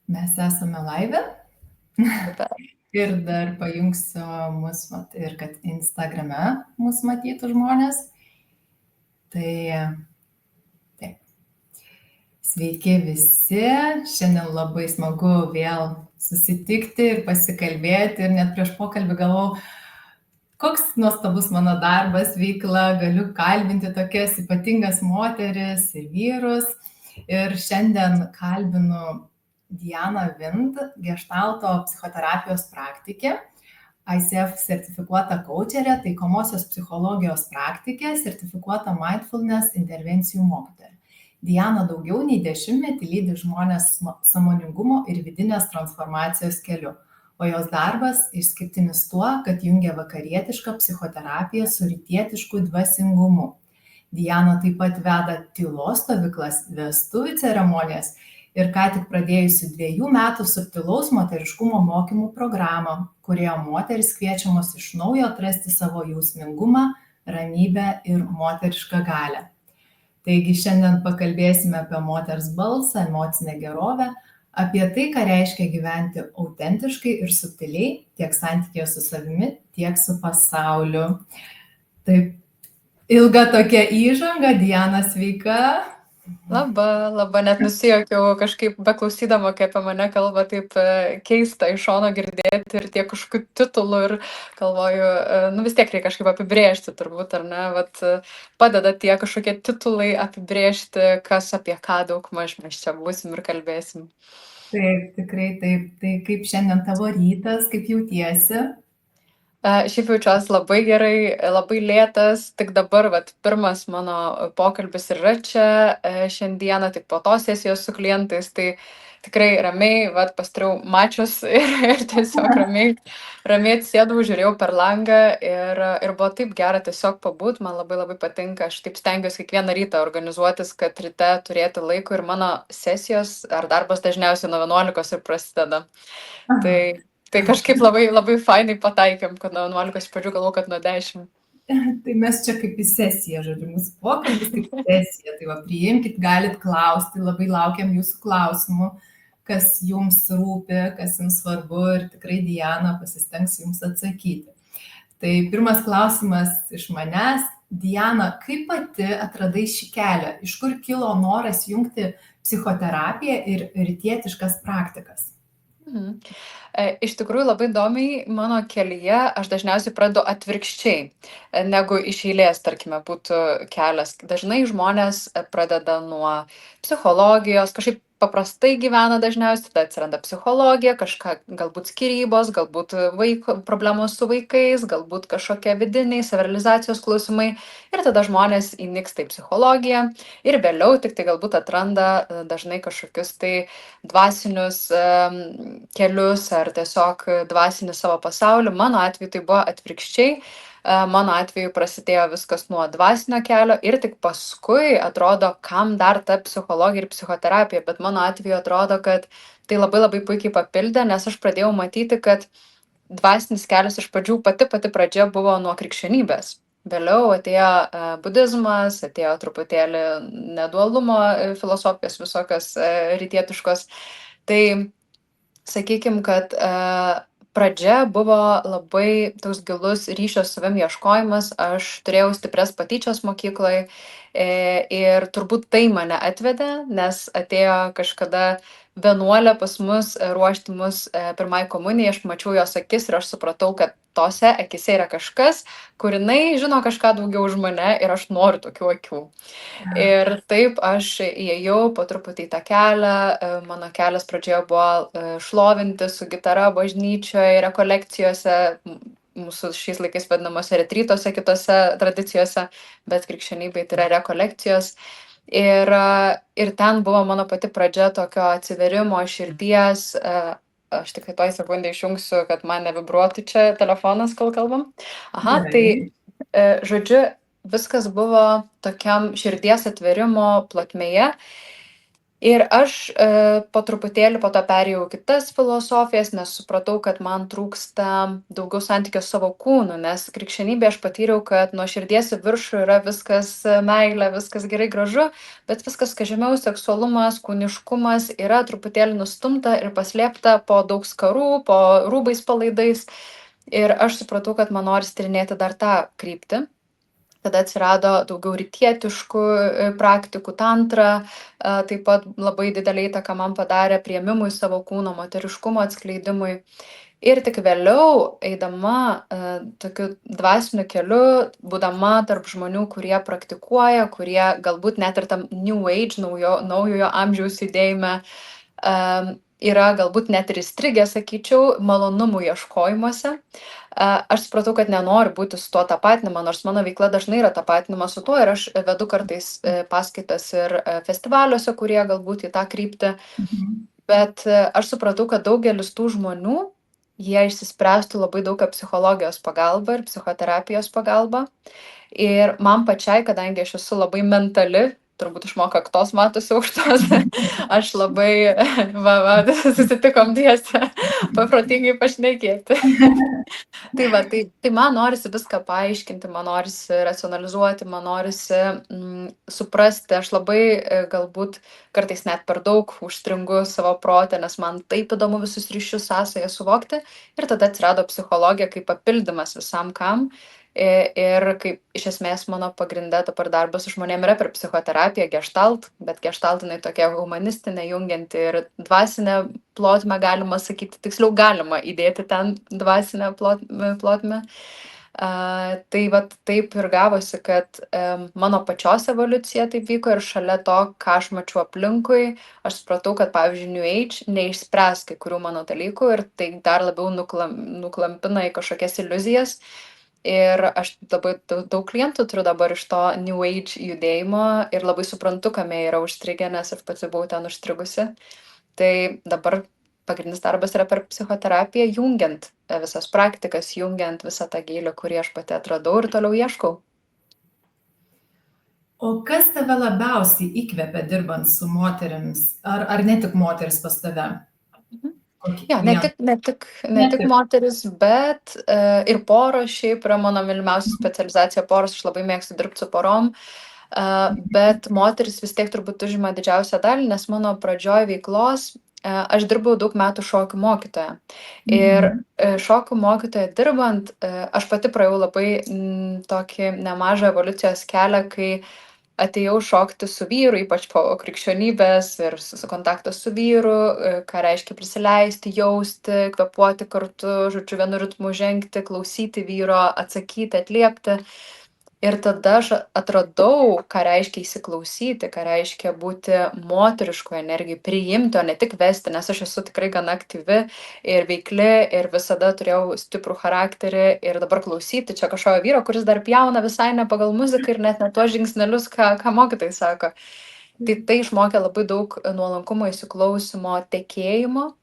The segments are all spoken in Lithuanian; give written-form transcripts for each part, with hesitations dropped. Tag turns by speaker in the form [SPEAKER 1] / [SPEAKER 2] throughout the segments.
[SPEAKER 1] Mes esame laive
[SPEAKER 2] Super.
[SPEAKER 1] ir dar pajungsiu mus, ir kad Instagrame mus matytų žmonės. Tai taip. Sveiki visi. Šiandien labai smagu vėl susitikti ir pasikalbėti. Ir net prieš pokalbį galvojau, koks nuostabus mano darbas, veikla, galiu kalbinti tokias ypatingas moteris ir vyrus. Ir šiandien kalbinu Dianą Vind, geštalto psichoterapijos praktikė, ICF sertifikuota coacherė, taikomosios psichologijos praktikė, sertifikuota mindfulness intervencijų mokytoja. Diana daugiau nei 10 metų lydi žmonės sąmoningumo ir vidinės transformacijos keliu, o jos darbas išskirtinis tuo, kad jungia vakarietišką psichoterapiją su rytietišku dvasingumu. Diana taip pat veda tylos stovyklas, vestuvių ceremonijas ir ką tik pradėjusi 2 metų subtilaus moteriškumo mokymų programą, kurioje moteris kviečiamos iš naujo atrasti savo jausmingumą, ramybę ir moterišką galią. Taigi šiandien pakalbėsime apie moters balsą, emocinę gerovę, apie tai, ką reiškia gyventi autentiškai ir subtiliai, tiek santykėje su savimi, tiek su pasauliu. Taip, ilga tokia įžanga. Diana, sveika.
[SPEAKER 2] Labai, net nusijuokiau kažkaip beklausydama, kaip apie mane kalba, taip keista iš šono girdėti ir tiek kažkokių titulų ir galvoju, vis tiek reikia kažkaip apibrėžti turbūt, ar ne, vat padeda tie kažkokie titulai apibrėžti, kas apie ką daug maž mes čia būsim ir kalbėsim.
[SPEAKER 1] Taip, tikrai taip. Tai kaip šiandien tavo rytas, kaip jautiesi?
[SPEAKER 2] Šiaip jaučiuosi labai gerai, labai lėtas, tik dabar pirmas mano pokalbis yra čia šiandieną, tik po tos sesijos su klientais, tai tikrai ramiai, pastariau mačius ir tiesiog ramiai atsėdau, žiūrėjau per langą ir buvo taip gera tiesiog pabūt, man labai patinka, aš taip stengiuosi kiekvieną rytą organizuotis, kad ryte turėti laiko ir mano sesijos ar darbas dažniausiai nuo 11 ir prasideda. Tai kažkaip labai fainai pataikėm, kad nuo 11 iš pradžių galvojau, kad nuo 10.
[SPEAKER 1] Tai mes čia kaip į sesiją, žodžiu, mūsų pokalbis kaip sesija, tai priimkit, galit klausti, labai laukiam jūsų klausimų, kas jums rūpi, kas jums svarbu ir tikrai Diana pasistengs jums atsakyti. Tai pirmas klausimas iš manęs. Diana, kaip pati atradai šį kelią? Iš kur kilo noras jungti psichoterapiją ir rytietiškas praktikas?
[SPEAKER 2] Iš tikrųjų labai įdomiai mano kelyje aš dažniausiai pradedu atvirkščiai, negu iš eilės, tarkime, būtų kelias. Dažnai žmonės pradeda nuo psichologijos, kažkaip paprastai gyvena dažniausiai, tada atsiranda psichologija, kažką, galbūt skyrybos, galbūt problemos su vaikais, galbūt kažkokie vidiniai savirealizacijos klausimai ir tada žmonės įnyksta į psichologiją ir vėliau tik tai galbūt atranda dažnai kažkokius tai dvasinius kelius ar tiesiog dvasinį savo pasaulį. Mano atveju tai buvo atvirkščiai. Mano atveju prasidėjo viskas nuo dvasinio kelio ir tik paskui atrodo, kam dar ta psichologija ir psichoterapija, bet mano atveju atrodo, kad tai labai puikiai papildė, nes aš pradėjau matyti, kad dvasinis kelias iš pradžių pati pradžia buvo nuo krikščionybės. Vėliau atėjo budizmas, atėjo truputėlį nedualumo filosofijos visokios rytietiškos. Tai sakykim, kad pradžia buvo labai toks gilus ryšio su savim ieškojimas, aš turėjau stiprias patyčias mokykloje ir turbūt tai mane atvedė, nes atėjo kažkada vienuolė pas mus ruošti mus pirmai komunijai, aš mačiau jos akis ir aš supratau, kad tose akise yra kažkas, kur jinai žino kažką daugiau už mane ir aš noriu tokių akių. Ir taip aš įėjau po truputį į tą kelią, mano kelias pradžioje buvo šlovinti su gitara bažnyčioje, rekolekcijose, mūsų šiais laikais vadinamose retrytuose, kitose tradicijose, bet krikščionybėje tai yra rekolekcijos. Ir ten buvo mano pati pradžia tokio atsiverimo širdies. Aš tik toj sekundė išjungsiu, kad man nevibruotų čia telefonas, kol kalbam. Aha, tai žodžiu, viskas buvo tokiam širdies atverimo plotmėje. Ir aš po truputėlį po to perėjau į kitas filosofijas, nes supratau, kad man trūksta daugiau santykio su savo kūnu, nes krikščionybėje aš patyriau, kad nuo širdies į viršų yra viskas meilė, viskas gerai gražu, bet viskas, kas žemiau, seksualumas, kūniškumas yra truputėlį nustumta ir paslėpta po daug skarų, po rūbais palaidais. Ir aš supratau, kad man noris tyrinėti dar tą kryptį. Tada atsirado daugiau rytietiškų praktikų, tantra, taip pat labai didelę įtaką man padarė priėmimui savo kūno, moteriškumo atskleidimui. Ir tik vėliau, eidama tokiu dvasiniu keliu, būdama tarp žmonių, kurie praktikuoja, kurie galbūt net ir tam New Age, naujojo amžiaus judėjime, yra galbūt net ir įstrigę, sakyčiau, malonumų ieškojimuose. Aš supratau, kad nenoriu būti su tuo tapatinama, nors mano veikla dažnai yra tapatinama su tuo ir aš vedu kartais paskaitas ir festivaliuose, kurie galbūt į tą kryptį. Bet aš supratau, kad daugelis tų žmonių, jie išsispręstų labai daug psichologijos pagalba ir psichoterapijos pagalba. Ir man pačiai, kadangi aš esu labai mentali, turbūt išmok kaktos matosi aukštos, aš labai, susitikom tiesą, paprotingai pašnekėti. Tai man norisi viską paaiškinti, man norisi racionalizuoti, man norisi suprasti, aš labai galbūt kartais net per daug užstringu savo protę, nes man taip įdomu visus ryšius sąsąją suvokti. Ir tada atsirado psichologija kaip papildymas visam kam. Ir kaip iš esmės mano pagrinde dabar darbas su žmonėm yra per psichoterapiją, gestalt, bet gestalt jinai tokia humanistinė, jungianti ir dvasinę plotmę, galima sakyti, tiksliau galima įdėti ten dvasinę plotmę. Tai vat taip ir gavosi, kad mano pačios evoliucija taip vyko ir šalia to, ką aš mačiau aplinkui, aš supratau, kad pavyzdžiui New Age neišspręs kai kurių mano dalykų ir tai dar labiau nuklampina į kažkokias iliuzijas. Ir aš labai daug klientų turiu dabar iš to New Age judėjimo ir labai suprantu, kame yra užstrigę, nes aš pati buvau ten užstrigusi. Tai dabar pagrindinis darbas yra per psichoterapiją, jungiant visas praktikas, jungiant visą tą gylį, kurį aš pati atradau ir toliau ieškau.
[SPEAKER 1] O kas tave labiausiai įkvepia dirbant su moterims? Ar ne tik moteris pas tave?
[SPEAKER 2] Jo, ne tik moteris, bet ir poros šiaip yra mano mylimiausia specializacija poros, aš labai mėgstu dirbti su porom, bet moteris vis tiek turbūt užima didžiausią dalį, nes mano pradžioj veiklos aš dirbau daug metų šokių mokytoja. Ir šokių mokytoja dirbant, aš pati praėjau labai tokį nemažą evoliucijos kelią, kai atėjau šokti su vyru, ypač po krikščionybės ir su kontaktas su vyru, ką reiškia prisileisti, jausti, kvėpuoti kartu, žodžiu, vienu ritmu žengti, klausyti vyro, atsakyti, atliepti. Ir tada aš atradau, ką reiškia įsiklausyti, ką reiškia būti moteriškoje energijoje, priimti, o ne tik vesti, nes aš esu tikrai gana aktyvi ir veikli ir visada turėjau stiprų charakterį ir dabar klausyti čia kažkokio vyro, kuris dar pjauna visai ne pagal muziką ir net ne tuos žingsnelius, ką mokytojai sako. Tai išmokė labai daug nuolankumo, įsiklausimo, tekėjimo.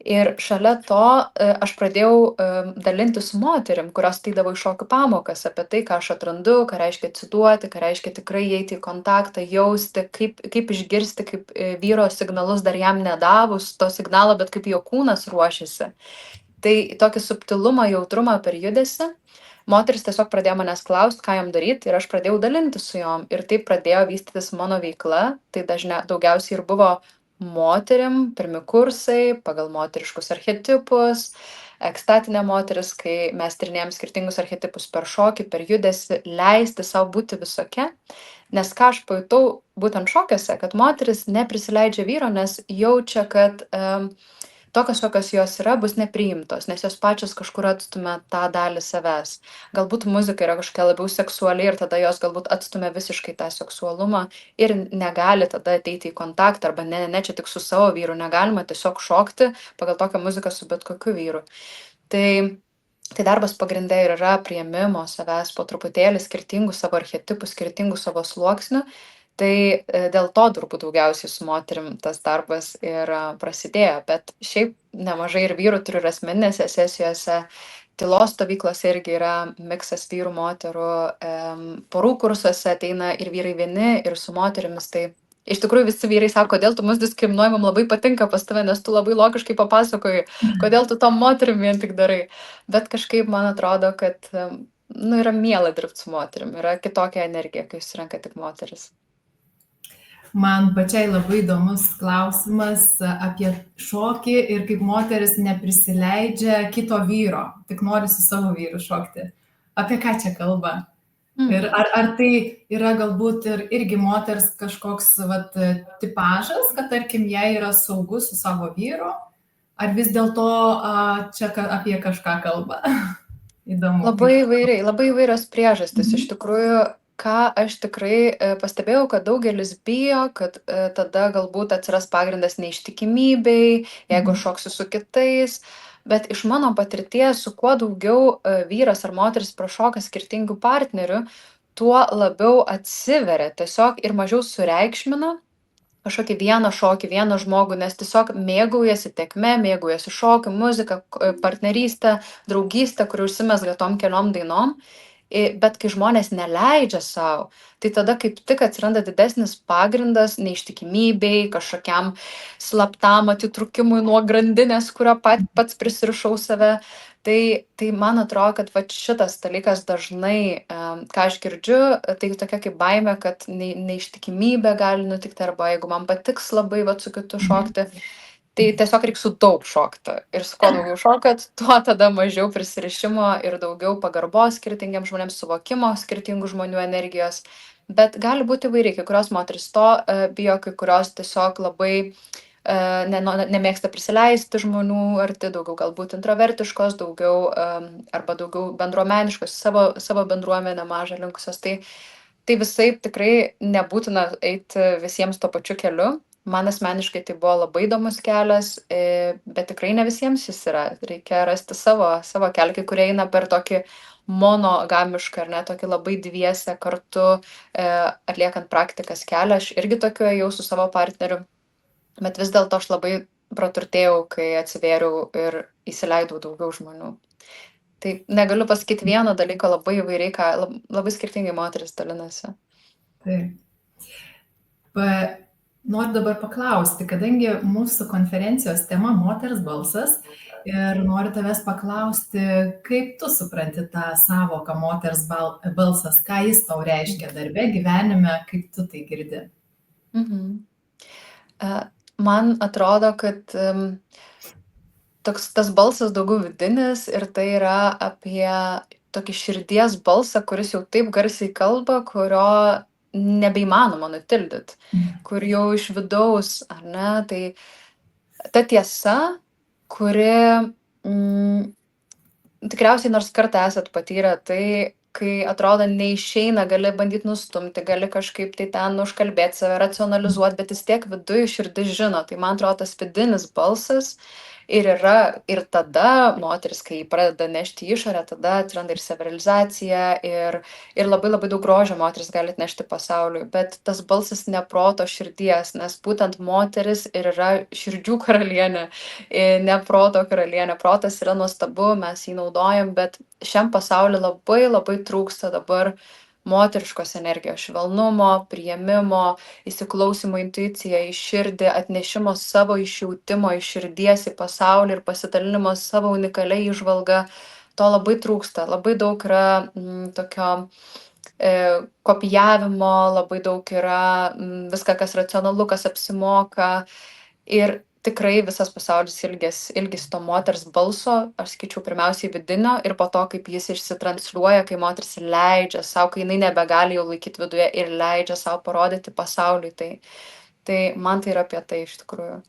[SPEAKER 2] Ir šalia to aš pradėjau dalintis su moterim, kurios ateidavo į šokių pamokas apie tai, ką aš atrandu, ką reiškia atsiduoti, ką reiškia tikrai įeiti į kontaktą, jausti, kaip išgirsti, kaip vyro signalus dar jam nedavus to signalo, bet kaip jo kūnas ruošiasi. Tai tokį subtilumą, jautrumą per judesį. Moteris tiesiog pradėjo manęs klausti, ką jam daryti ir aš pradėjau dalintis su jom. Ir taip pradėjo vystytis mano veikla. Tai daugiausiai ir buvo moterim, pirmi kursai, pagal moteriškus archetipus, ekstatinė moteris, kai mes tyrinėjom skirtingus archetipus per šokį, per judesį, leisti savo būti visokia. Nes ką aš pajutau būtent šokiuose, kad moteris neprisileidžia vyro, nes jaučia, kad tokios, kokios jos yra, bus nepriimtos, nes jos pačios kažkur atstumia tą dalį savęs. Galbūt muzika yra kažkokia labiau seksuali ir tada jos galbūt atstumia visiškai tą seksualumą ir negali tada ateiti į kontaktą, arba ne, čia tik su savo vyru, negalima tiesiog šokti pagal tokią muziką su bet kokiu vyru. Tai darbas pagrinde ir yra priėmimo savęs po truputėlį skirtingų savo archetipų, skirtingų savo sluoksnių. Tai dėl to turbūt daugiausiai su moterim tas darbas ir prasidėjo, bet šiaip nemažai ir vyrų turiu ir asmeninėse sesijose, tylos stovyklose irgi yra miksas vyrų, moterų, porų kursuose ateina ir vyrai vieni, ir su moterimis, tai Iš tikrųjų visi vyrai sako, kodėl tu mus diskriminuoji, mums labai patinka pas tave, nes tu labai logiškai papasakoji, kodėl tu tom moterim vien tik darai. Bet kažkaip man atrodo, kad nu, yra miela dirbti su moterim, yra kitokia energija, kai surenka tik moteris.
[SPEAKER 1] Man pačiai labai įdomus klausimas apie šokį ir kaip moteris neprisileidžia kito vyro, tik nori su savo vyru šokti. Apie ką čia kalba? Ir ar tai yra galbūt irgi moters kažkoks vat, tipažas, kad tarkim jai yra saugu su savo vyru, ar vis dėlto čia apie kažką kalba? Įdomu.
[SPEAKER 2] Labai įvairios priežastys. Iš tikrųjų, ką aš tikrai pastebėjau, kad daugelis bijo, kad tada galbūt atsiras pagrindas neištikimybei, jeigu šoksiu su kitais. Bet iš mano patirties, su kuo daugiau vyras ar moteris prašoka skirtingų partnerių, tuo labiau atsiveria tiesiog ir mažiau sureikšmina kažkokį vieną šokį, vieną žmogų, nes tiesiog mėgaujasi tėkme, mėgaujasi šokiu, muzika, partnerystė, draugystė, kuri užsimezga tom keliom dainom. Bet kai žmonės neleidžia savo, tai tada kaip tik atsiranda didesnis pagrindas neištikimybei, kažkokiam slaptam atitrūkimui nuo grandinės, kurio pats prisirišau save. Tai man atrodo, kad va šitas dalykas dažnai, ką aš girdžiu, tai tokia kaip baimė, kad neištikimybė gali nutikti, arba jeigu man patiks labai va su kitu šokti, tai tiesiog reiks su daug šokti. Ir su kuo daugiau šokat, tuo tada mažiau prisirišimo ir daugiau pagarbos skirtingiams žmonėms, suvokimo skirtingų žmonių energijos. Bet gali būti įvairiai, kai kurios moteris to bijo, kai kurios tiesiog labai nemėgsta prisileisti žmonių arti, daugiau galbūt introvertiškos, daugiau arba daugiau bendruomeniškos, savo bendruomenę mažą linkusios. Tai visaip tikrai nebūtina eiti visiems tuo pačiu keliu. Man asmeniškai tai buvo labai įdomus kelias, bet tikrai ne visiems jis yra. Reikia rasti savo kelią, kai kurie eina per tokį monogamišką, ar ne, tokį labai dviese kartu atliekant praktikas kelią. Aš irgi tokiu ėjau su savo partneriu. Bet vis dėlto aš labai praturtėjau, kai atsivėriau ir įsileidau daugiau žmonių. Tai negaliu pasakyti vieno dalyko, labai įvairiai, labai skirtingai moteris dalinasi.
[SPEAKER 1] Taip. Noriu dabar paklausti, kadangi mūsų konferencijos tema moters balsas ir noriu tavęs paklausti, kaip tu supranti tą savoką moters balsas, ką jis tau reiškia darbe, gyvenime, kaip tu tai girdi?
[SPEAKER 2] Man atrodo, kad tas balsas daugiau vidinis ir tai yra apie tokį širdies balsą, kuris jau taip garsiai kalba, kurio nebeįmanoma nutildyt, kur jau iš vidaus, ar ne, tai ta tiesa, kuri tikriausiai nors kartą esat patyrę, tai kai atrodo neišeina, gali bandyti nustumti, gali kažkaip tai ten užkalbėti save, racionalizuoti, bet vis tiek viduje širdis žino. Tai man atrodo tas vidinis balsas ir yra, ir tada moteris, kai pradeda nešti išorę, tada atsiranda ir savirealizacija, ir labai labai daug grožio moteris gali atnešti pasauliui, bet tas balsas ne proto, širdies, nes būtent moteris ir yra širdžių karalienė, ne proto karalienė. Protas yra nuostabu, mes jį naudojam, bet šiam pasauliu labai labai trūksta dabar moteriškos energijos, švelnumo, priėmimo, įsiklausimo intuiciją į širdį, atnešimo savo išjautimo iš širdies į pasaulį ir pasidalinimo savo unikaliai įžvalga. To labai trūksta. Labai daug yra tokio kopijavimo, labai daug yra viską, kas racionalu, kas apsimoka. Ir tikrai visas pasaulis ilgisi to moters balso, aš skaičiau pirmiausiai vidinio ir po to, kaip jis išsitransliuoja, kai moteris leidžia savo, kai jinai nebegali jau laikyti viduje ir leidžia savo parodyti pasauliui. Tai man tai yra apie tai iš tikrųjų.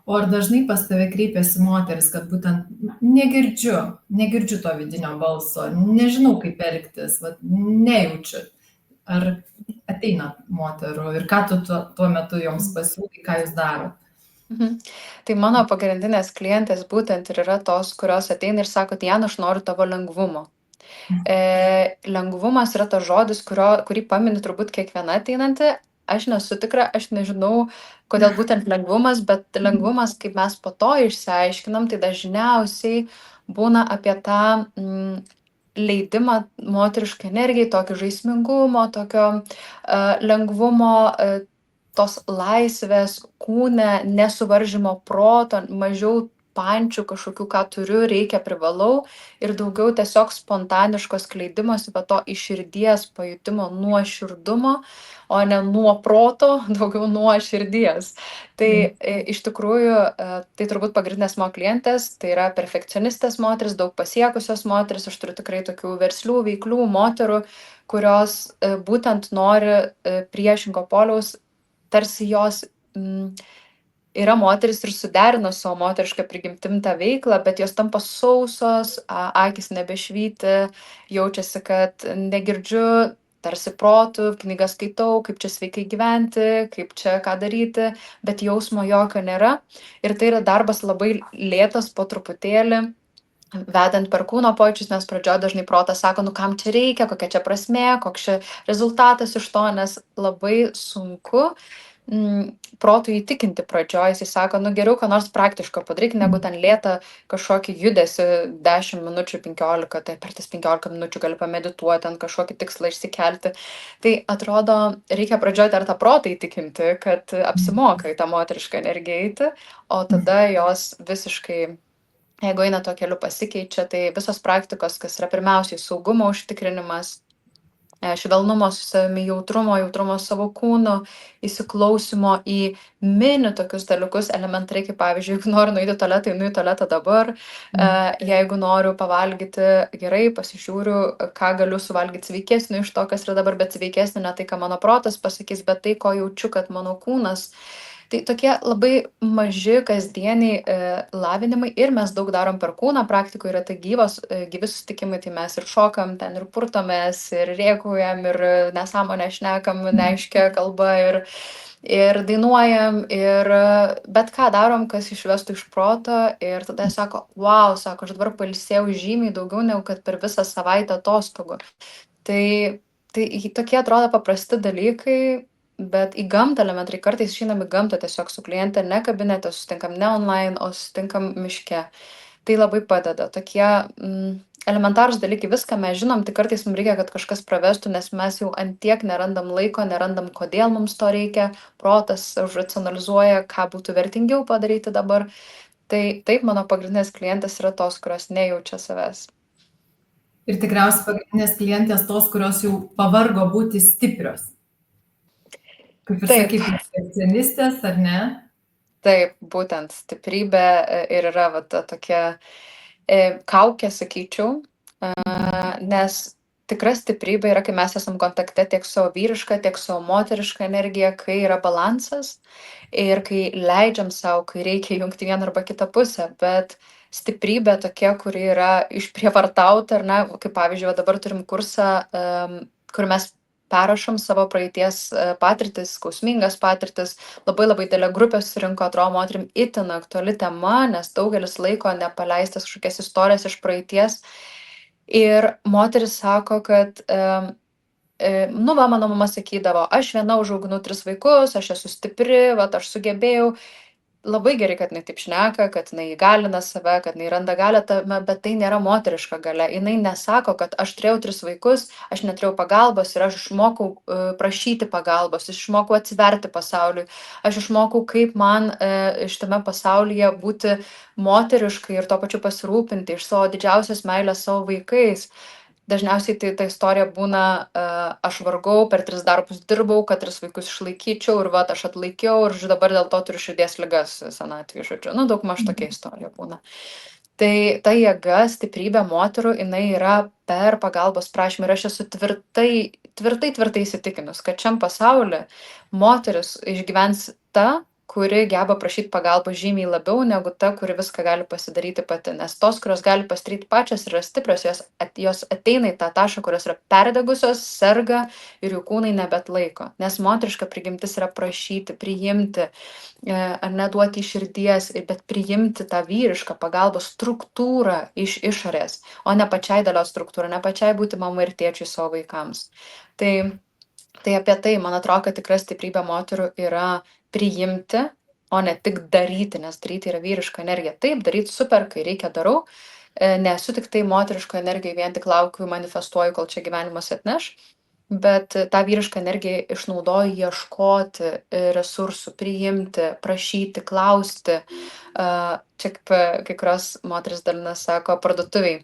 [SPEAKER 1] O ar dažnai pas tave kreipiasi moteris, kad būtent negirdžiu to vidinio balso, nežinau kaip elgtis, nejaučiu. Ar ateina moterų ir ką tu tuo metu joms pasiūlai, ką jūs darot?
[SPEAKER 2] Tai mano pagrindinės klientės būtent ir yra tos, kurios ateina ir sako, Diana, aš noriu tavo lengvumo. Lengvumas yra tas žodis, kurį pamini turbūt kiekviena ateinanti. Aš nesu tikra, aš nežinau, kodėl būtent lengvumas, bet lengvumas, kaip mes po to išsiaiškinam, tai dažniausiai būna apie tą leidimą moteriškai energijai, tokio žaismingumo, tokio lengvumo tos laisvės kūne, nesuvaržymo proto, mažiau pančių kažkokių, ką turiu, reikia, privalau ir daugiau tiesiog spontaniško skleidimosi, va to iš širdies pajutimo nuoširdumo, o ne nuo proto, daugiau nuo širdies. Tai iš tikrųjų, tai turbūt pagrindinės mano klientės, tai yra perfekcionistės moteris, daug pasiekusios moteris, aš turiu tikrai tokių verslių, veiklių moterų, kurios būtent nori priešingo poliaus, tarsi jos yra moteris ir suderina savo moterišką prigimtim tą veiklą, bet jos tampa sausos, akys nebešvyti, jaučiasi, kad negirdžiu, tarsi protų, knygas skaitau, kaip čia sveikai gyventi, kaip čia ką daryti, bet jausmo jokio nėra. Ir tai yra darbas labai lėtas po truputėlį, vedant per kūno pojūčius, nes pradžioje dažnai protas sako, nu kam čia reikia, kokia čia prasmė, koks čia rezultatas iš to, nes labai sunku protui įtikinti pradžioj, jisai sako, nu geriau ką nors praktiško padaryk, negu ten lėtą kažkokį judesį 10 minučių, 15, tai per tas 15 minučių gali pamedituoti, ant kažkokį tikslą išsikelti. Tai atrodo, reikia pradžioj dar tą protą įtikinti, kad apsimoka į tą moterišką energiją eiti, o tada jos visiškai, jeigu eina tuo keliu, pasikeičia. Tai visos praktikos, kas yra pirmiausiai saugumo užtikrinimas, švelnumo su savimi, jautrumo savo kūnu, įsiklausimo į mini tokius dalykus, elementariai, kaip pavyzdžiui, jeigu noriu nueiti į tualetą, einu į tualetą dabar, jeigu noriu pavalgyti, gerai, pasižiūriu, ką galiu suvalgyti sveikesnio iš to, kas yra dabar, bet sveikesnio ne tai, ką mano protas pasakys, bet tai, ko jaučiu, kad mano kūnas. Tai tokie labai maži kasdieniai lavinimai ir mes daug darom per kūną, praktikoje yra tai gyvi susitikimai, tai mes ir šokam ten, ir purtomės, ir rėkaujam, ir nesąmonę šnekam, neaiškia kalba, ir dainuojam, ir bet ką darom, kas išvestų iš proto, ir tada jis sako, wow, sako, aš dabar pailsėjau žymiai daugiau, negu kad per visą savaitę atostogų. Tai tokie atrodo paprasti dalykai, bet į gamtą elementariai, kartais išeinam į gamtą tiesiog su kliente, ne kabinete, susitinkam ne online, o susitinkam miške. Tai labai padeda. Tokie elementarūs dalykai, viską mes žinom, tik kartais mums reikia, kad kažkas pravestų, nes mes jau antiek nerandam laiko, nerandam, kodėl mums to reikia, protas užracionalizuoja, ką būtų vertingiau padaryti dabar. Tai taip, mano pagrindinės klientės yra tos, kurios nejaučia savęs.
[SPEAKER 1] Ir tikriausiai pagrindinės klientės tos, kurios jau pavargo būti stiprios. Kaip ir sakai, perfekcionistės, ar ne?
[SPEAKER 2] Taip, būtent stiprybė ir yra va ta tokia kaukė, sakyčiau, nes tikra stiprybė yra, kai mes esam kontakte tiek su savo vyriška, tiek su savo moteriška energija, kai yra balansas ir kai leidžiam savo, kai reikia jungti vieną arba kitą pusę, bet stiprybė tokia, kuri yra išprievartauta, ar ne, kaip pavyzdžiui, dabar turim kursą, kur mes perrašom savo praeities patirtis, skausmingas patirtis, labai didelė grupė susirinko, atrodo moterim itin aktuali tema, nes daugelis laiko nepaleistas kažkokias istorijas iš praeities. Ir moteris sako, kad nu va, mano mama sakydavo, aš viena užauginu 3 vaikus, aš esu stipri, va, aš sugebėjau. Labai gerai, kad jinai taip šneka, kad jinai įgalina save, kad jinai randa galią tame, bet tai nėra moteriška galia. Jinai nesako, kad aš turėjau 3 vaikus, aš neturėjau pagalbos ir aš išmokau prašyti pagalbos, aš išmokau atsiverti pasauliui, aš išmokau, kaip man šitame pasaulyje būti moteriškai ir tuo pačiu pasirūpinti iš savo didžiausios meilės savo vaikais. Dažniausiai tai ta istorija būna, aš vargau, per 3 darbus dirbau, kad 3 vaikus išlaikyčiau ir va, aš atlaikiau ir dabar dėl to turiu širdies ligas senatvėje, žodžiu. Nu, daugmaž tokia istorija būna. Tai ta jėga, stiprybė moterų, jinai yra per pagalbos prašymą ir aš esu tvirtai įsitikinus, kad šiam pasaulyje moteris išgyvens ta, kuri geba prašyti pagalbos žymiai labiau negu ta, kuri viską gali pasidaryti pati. Nes tos, kurios gali pasidaryti pačios, yra stiprios, jos ateina į tą tašką, kurios yra perdegusios, serga ir jų kūnai nebeatlaiko. Nes moteriška prigimtis yra prašyti, priimti, ar neduoti iš širdies, bet priimti tą vyrišką pagalbos struktūrą iš išorės, o ne pačiai dalios struktūrą, ne pačiai būti mama ir tėčiui savo vaikams. Tai apie tai, man atrodo, kad tikra stiprybė moterų yra priimti, o ne tik daryti, nes daryti yra vyriška energija. Taip, daryti super, kai reikia darau, nesu tik tai moteriško energija, vien tik laukiu, manifestuoju, kol čia gyvenimas atneš. bet tą vyrišką energiją išnaudoju ieškoti resursų, priimti, prašyti, klausti. Čia kaip kai kurios moterys dalinasi, sako, parduotuviai.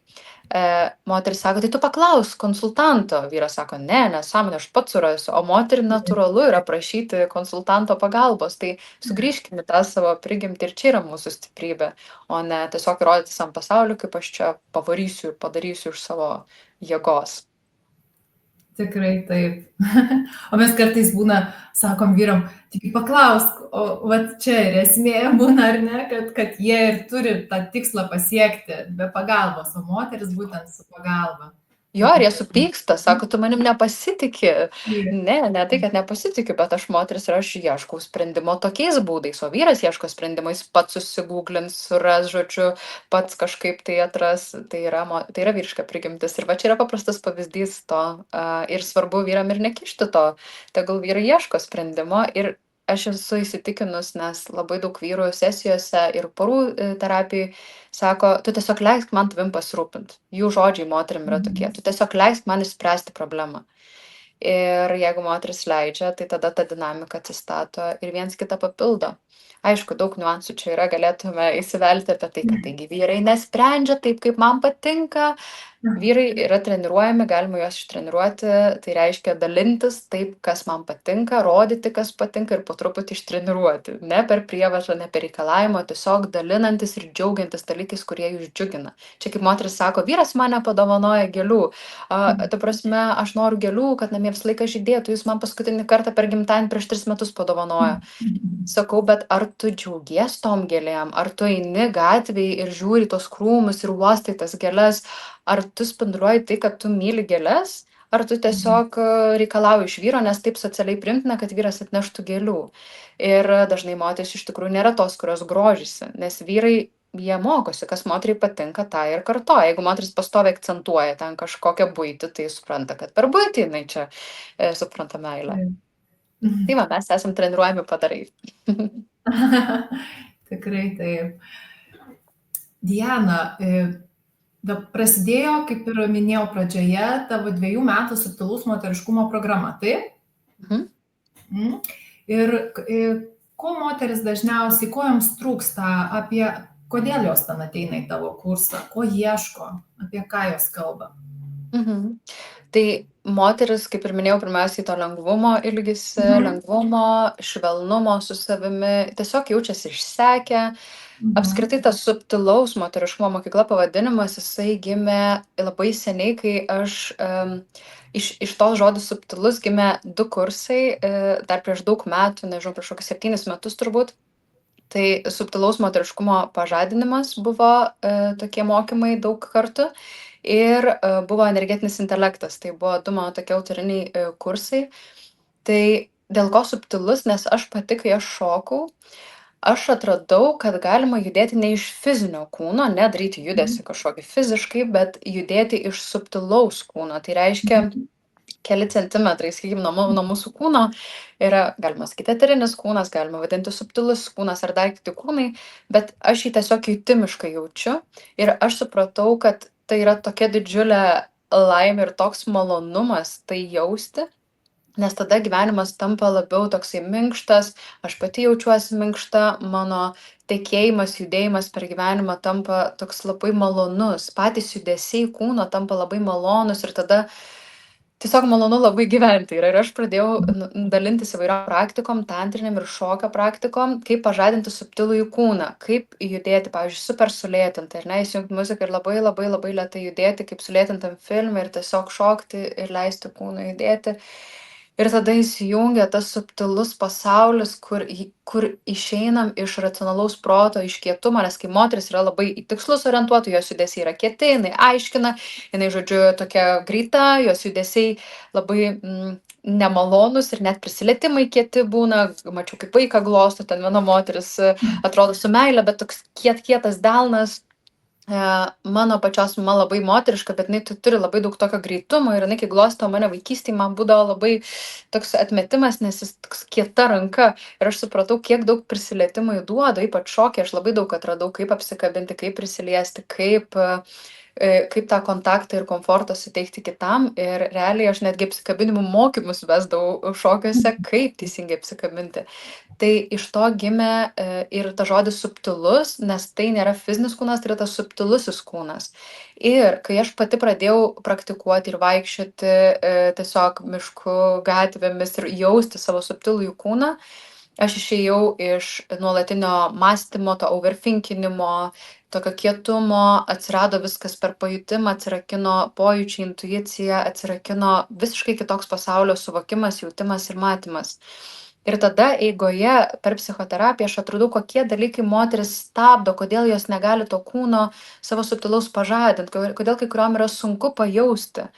[SPEAKER 2] Moteris sako, tai tu paklausk konsultanto. Vyras sako, ne, nesąmonė, aš pats surasiu. O moteriai natūralu yra prašyti konsultanto pagalbos. Tai sugrįžkime į tą savo prigimtį ir čia yra mūsų stiprybė, o ne tiesiog įrodyti visam pasauliu, kaip aš čia pavarysiu ir padarysiu iš savo jėgos.
[SPEAKER 1] Tikrai taip. O mes kartais būna, sakom vyram, tik paklausk, o vat čia ir esmė būna, ar ne, kad jie ir turi tą tikslą pasiekti be pagalbos, o moteris būtent su pagalba.
[SPEAKER 2] Jo, ir jie supyksta, sako, tu manim nepasitiki.
[SPEAKER 1] Taip.
[SPEAKER 2] Ne tai, kad nepasitikiu, bet aš moteris ir aš ieškau sprendimo tokiais būdais, o vyras ieško sprendimo, jis pats susigūglins, suras, žodžiu, pats kažkaip tai atras, tai yra vyriška prigimtis. Ir va čia yra paprastas pavyzdys to, ir svarbu vyram ir nekišti to, tegul vyrai ieško sprendimo. Ir aš esu įsitikinus, nes labai daug vyrų sesijose ir porų terapijai sako, tu tiesiog leisk man tavim pasirūpint. Jų žodžiai moterim yra tokie, tu tiesiog leisk man išspręsti problemą. Ir jeigu moteris leidžia, tai tada ta dinamika atsistato ir viens kitą papildo. Aišku, daug niuansų čia yra, galėtume įsivelti apie tai, kad taigi vyrai nesprendžia taip, kaip man patinka. Vyrai yra treniruojami, galima juos ištreniruoti, tai reiškia dalintis taip, kas man patinka, rodyti, kas patinka ir po truputį ištreniruoti. Ne per prievažą, ne per reikalavimą, tiesiog dalinantis ir džiaugiantis dalykais, kurie jūs džiugina. Čia kaip moteris sako, vyras mane padovanoja gėlių. Ta prasme, aš noriu gėlių, kad namie visą laiką žydėtų, jis man paskutinį kartą per gimtadienį prieš 3 metus padovanojo. Sakau, bet ar tu džiaugies tom gėlėm, ar tu eini gatvėje ir žiūri tos krūmus ir uostai tas gėles, ar tu spinduliuoji tai, kad tu myli gėles, ar tu tiesiog reikalauji iš vyro, nes taip socialiai priimtina, kad vyras atneštų gėlių. Ir dažnai moteris iš tikrųjų nėra tos, kurios grožisi, nes vyrai, jie mokosi, kas moteriai patinka, tą ir kartoja. Jeigu moteris pastoviai akcentuoja ten kažkokią buitį, tai supranta, kad per buitį jinai čia supranta meilę. Tai va, mes esam treniruojami padarai.
[SPEAKER 1] Tikrai taip. Diana, prasidėjo, kaip ir minėjau pradžioje, tavo 2 metų subtilaus moteriškumo programa, taip? Ir ko moteris dažniausiai, ko joms trūksta, kodėl jos ten ateina į tavo kursą, ko ieško, apie ką jos kalba?
[SPEAKER 2] Tai moteris, kaip ir minėjau, pirmiausiai to lengvumo ilgisi, lengvumo, švelnumo su savimi, tiesiog jaučiasi išsekę. Apskritai tas subtilaus moteriškumo mokykla pavadinimas, jisai gimė labai seniai, kai aš iš to žodis subtilus gimė 2 kursai, dar prieš daug metų, nežinau, prieš kokius 7 metus turbūt. Tai subtilaus moteriškumo pažadinimas buvo tokie mokymai daug kartų. Ir buvo energetinis intelektas, tai buvo 2 mano tokie autoriniai kursai. Tai dėl ko subtilus, nes aš pati, kai aš šokau, aš atradau, kad galima judėti ne iš fizinio kūno, ne daryti judesį kažkokį fiziškai, bet judėti iš subtilaus kūno. Tai reiškia keli centimetrai, sakykime, nuo mūsų kūno yra, galima sakyti, eterinis kūnas, galima vadinti subtilus kūnas ar dar kiti kūnai, bet aš jį tiesiog jutimiškai jaučiu ir aš supratau, kad tai yra tokia didžiulė laimė ir toks malonumas tai jausti, nes tada gyvenimas tampa labiau toksai minkštas, aš pati jaučiuosi minkšta, mano tekėjimas, judėjimas per gyvenimą tampa toks labai malonus, patys judesiai kūno tampa labai malonus ir tada tiesiog malonu labai gyventi yra. Ir aš pradėjau dalintis įvairiom praktikom, tantriniam ir šokio praktikom, kaip pažadinti subtilųjį kūną, kaip judėti, pavyzdžiui, super sulėtinti, ar ne, įsijungti muziką ir labai labai labai lėtai judėti, kaip sulėtintam filme ir tiesiog šokti ir leisti kūnui judėti. Ir tada įsijungia tas subtilus pasaulis, kur išeinam iš racionalaus proto, iš kietumo, nes kai moteris yra labai į tikslus orientuota, jos judesiai yra kieti, jinai aiškina, jinai, žodžiu, tokia greita, jos judesiai labai nemalonus ir net prisilietimai kieti būna. Mačiau, kaip vaiką glosto, ten viena moteris atrodo su meile, bet toks kietas delnas. Mano pačios mama labai moteriška, bet jinai turi labai daug tokio greitumo ir jinai, kai glosto mane vaikystėje, man būdavo labai toks atmetimas, nes jis toks kieta ranka ir aš supratau, kiek daug prisilietimų įduoda, ypač šokį, aš labai daug atradau, kaip apsikabinti, kaip prisiliesti, kaip kaip tą kontaktą ir komfortą suteikti kitam. Ir realiai aš netgi apsikabinimų mokymus vesdavau šokiuose, kaip teisingai apsikabinti. Tai iš to gimė ir tas žodis subtilus, nes tai nėra fizinis kūnas, tai yra tas subtilusis kūnas. Ir kai aš pati pradėjau praktikuoti ir vaikščioti tiesiog mišku, gatvėmis ir jausti savo subtilųjį kūną, aš išėjau iš nuolatinio mąstymo, to overthinkinimo, tokio kietumo, atsirado viskas per pajutimą, atsirakino pojūčiai, intuicija, atsirakino visiškai kitoks pasaulio suvokimas, jautimas ir matymas. Ir tada eigoje per psichoterapiją aš atradau, kokie dalykai moteris stabdo, kodėl jos negali to kūno savo subtilaus pažadinti, kodėl kai kuriuom yra sunku pajausti.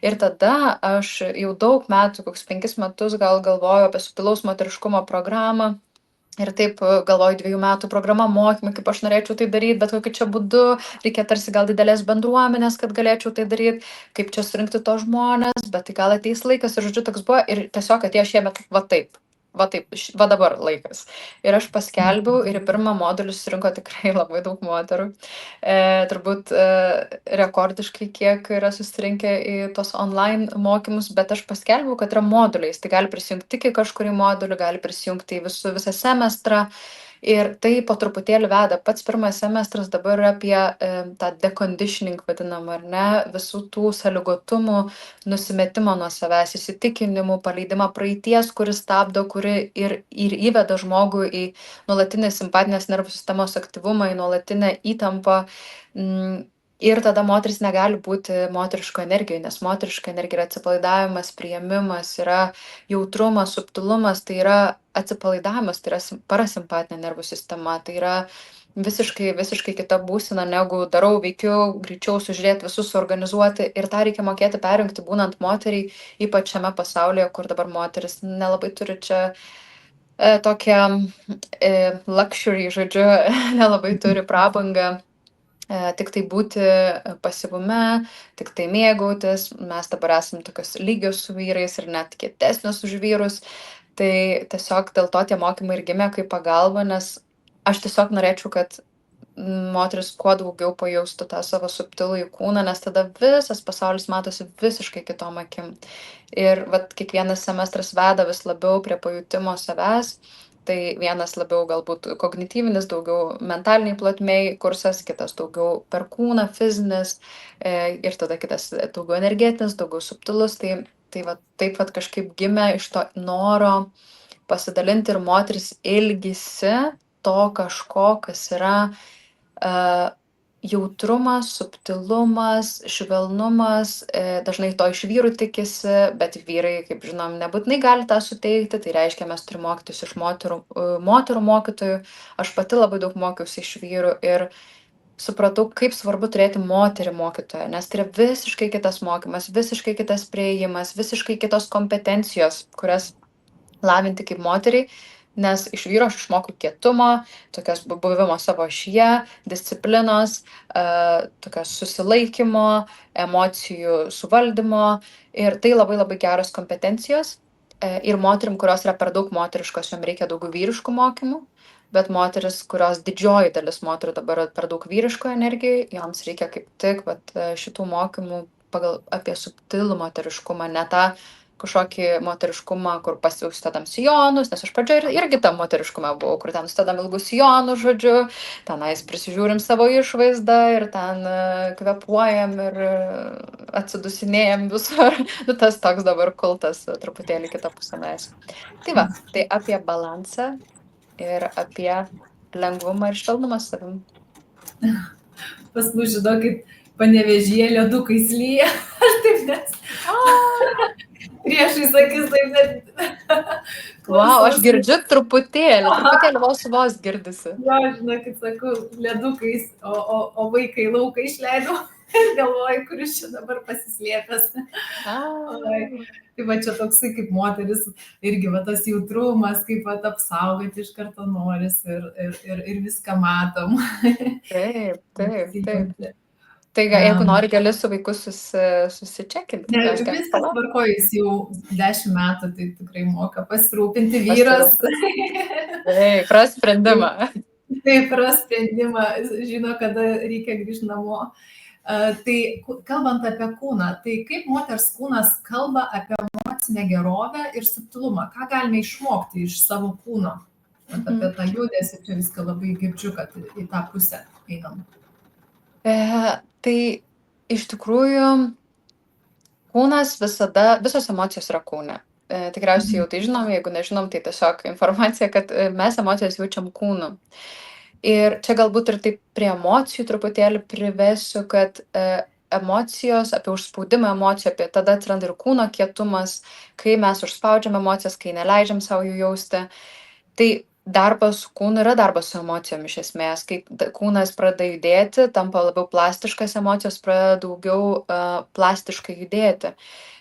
[SPEAKER 2] Ir tada aš jau daug metų, kokius 5 metus gal galvoju apie subtilaus moteriškumo programą. Ir taip galvoju 2 metų programa mokymai, kaip aš norėčiau tai daryti, bet kokiu čia būdu, reikia tarsi gal didelės bendruomenės, kad galėčiau tai daryti, kaip čia surinkti to žmonės, bet tai gal ateis laikas ir žodžiu toks buvo ir tiesiog atėjo šiemet va taip, va dabar laikas. Ir aš paskelbiau ir į pirmą modulį susirinko tikrai labai daug moterų. Turbūt rekordiškai kiek yra susirinkę į tos online mokymus, bet aš paskelbiau, kad yra moduliais. Tai gali prisijungti tik į kažkurį modulį, gali prisijungti į visą semestrą. Ir tai po truputėlį veda. Pats pirmas semestras dabar yra apie tą deconditioning vadinamą, ar ne, visų tų sąlygotumų, nusimetimo nuo savęs, įsitikinimų, paleidimą praeities, kuris stabdo, kuri ir įveda žmogų į nuolatinę simpatinės nervų sistemos aktyvumą, į nuolatinę įtampą. Ir tada moteris negali būti moteriško energijoje, nes moteriška energija yra atsipalaidavimas, priėmimas, yra jautrumas, subtilumas, tai yra atsipalaidavimas, tai yra parasimpatinė nervų sistema, tai yra visiškai kita būsena, negu darau, veikiu, greičiau sužiūrėti, visus suorganizuoti ir tą reikia mokėti perjungti, būnant moteriai, ypač šiame pasaulyje, kur dabar moteris nelabai turi čia tokią luxury, žodžiu, nelabai turi prabangą. Tik tai būti pasyvume, tik tai mėgautis. Mes dabar esam tokios lygios su vyrais ir net kietesnios už vyrus. Tai tiesiog dėl to tie mokymai ir gimė kaip pagalba, nes aš tiesiog norėčiau, kad moteris kuo daugiau pajaustų tą savo subtilųjį kūną, nes tada visas pasaulis matosi visiškai kitom akim. Ir vat kiekvienas semestras veda vis labiau prie pajutimo savęs. Tai vienas labiau galbūt kognityvinis, daugiau mentaliniai plotmei kursas, kitas daugiau per kūną, fizinis ir tada kitas daugiau energetinis, daugiau subtilus. Tai va, taip vat kažkaip gimė iš to noro pasidalinti ir moteris ilgisi to kažko, kas yra jautrumas, subtilumas, švelnumas, dažnai to iš vyrų tikisi, bet vyrai, kaip žinom, nebūtinai gali tą suteikti, tai reiškia, mes turime mokytis iš moterų mokytojų. Aš pati labai daug mokiausi iš vyrų ir supratau, kaip svarbu turėti moterį mokytoją, nes tai yra visiškai kitas mokymas, visiškai kitas priėjimas, visiškai kitos kompetencijos, kurias lavinti kaip moteriai. Nes iš vyro aš išmokau kietumo, tokios buvimo savo ašyje, disciplinos, tokios susilaikymo, emocijų suvaldymo ir tai labai labai geros kompetencijos. Ir moterim, kurios yra per daug moteriškos, jom reikia daugiau vyriškų mokymų, bet moteris, kurios didžioji dalis moterų dabar per daug vyriško energijai, joms reikia kaip tik šitų mokymų apie subtilų moteriškumą, ne tą kažkokį moteriškumą, kur pasiūstedam sijonus, nes aš pradžioje irgi tam moteriškume buvau, kur ten stedam ilgus sijonus, žodžiu, tenais prisižiūrim savo išvaizdą ir ten kvepuojam ir atsidusinėjam visur. Tas toks dabar kultas truputėlį kitą pusę mes. Tai va, tai apie balansą ir apie lengvumą ir švelnumą savim.
[SPEAKER 1] Pas mus, žinokit, Panevėžyje ledukai lyja. Aš taip nes. Priešai sakys, taip net.
[SPEAKER 2] Wow, aš girdžiu truputėlį vos girdisi.
[SPEAKER 1] Jo, žinokit, sakau, ledukais, o vaikai lauką išleido. Galvoju, kuris čia dabar pasislėpęs. Tai va čia toksai kaip moteris, irgi va tas jautrumas, kaip va apsaugoti iš karto noris ir viską matom.
[SPEAKER 2] Taip. Tai jeigu nori, gali su vaikus susičekinti.
[SPEAKER 1] Ne, viskas tvarkoja, jis jau 10 metų, tai tikrai moka pasirūpinti vyras.
[SPEAKER 2] Taip, ras sprendimą.
[SPEAKER 1] Taip, ras sprendimą, žino, kada reikia grįžti namo. Tai kalbant apie kūną, tai kaip moters kūnas kalba apie emocinę gerovę ir subtilumą? Ką galime išmokti iš savo kūno? Apie tą judesį, čia viską labai girdžiu, kad į tą pusę einam.
[SPEAKER 2] Tai iš tikrųjų kūnas visada, visos emocijos yra kūne. Tikriausiai jau tai žinom, jeigu nežinom, tai tiesiog informacija, kad mes emocijas jaučiam kūnu. Ir čia galbūt ir taip prie emocijų truputėlį privesiu, kad emocijos, apie užspaudimą emocijų, apie tada atsiranda ir kūno kietumas, kai mes užspaudžiam emocijas, kai neleidžiam savo jų jausti. Tai darbas su kūnu yra darbas su emocijom iš esmės. Kai kūnas pradeda judėti, tampa labiau plastiškas, emocijos pradeda daugiau plastiškai judėti.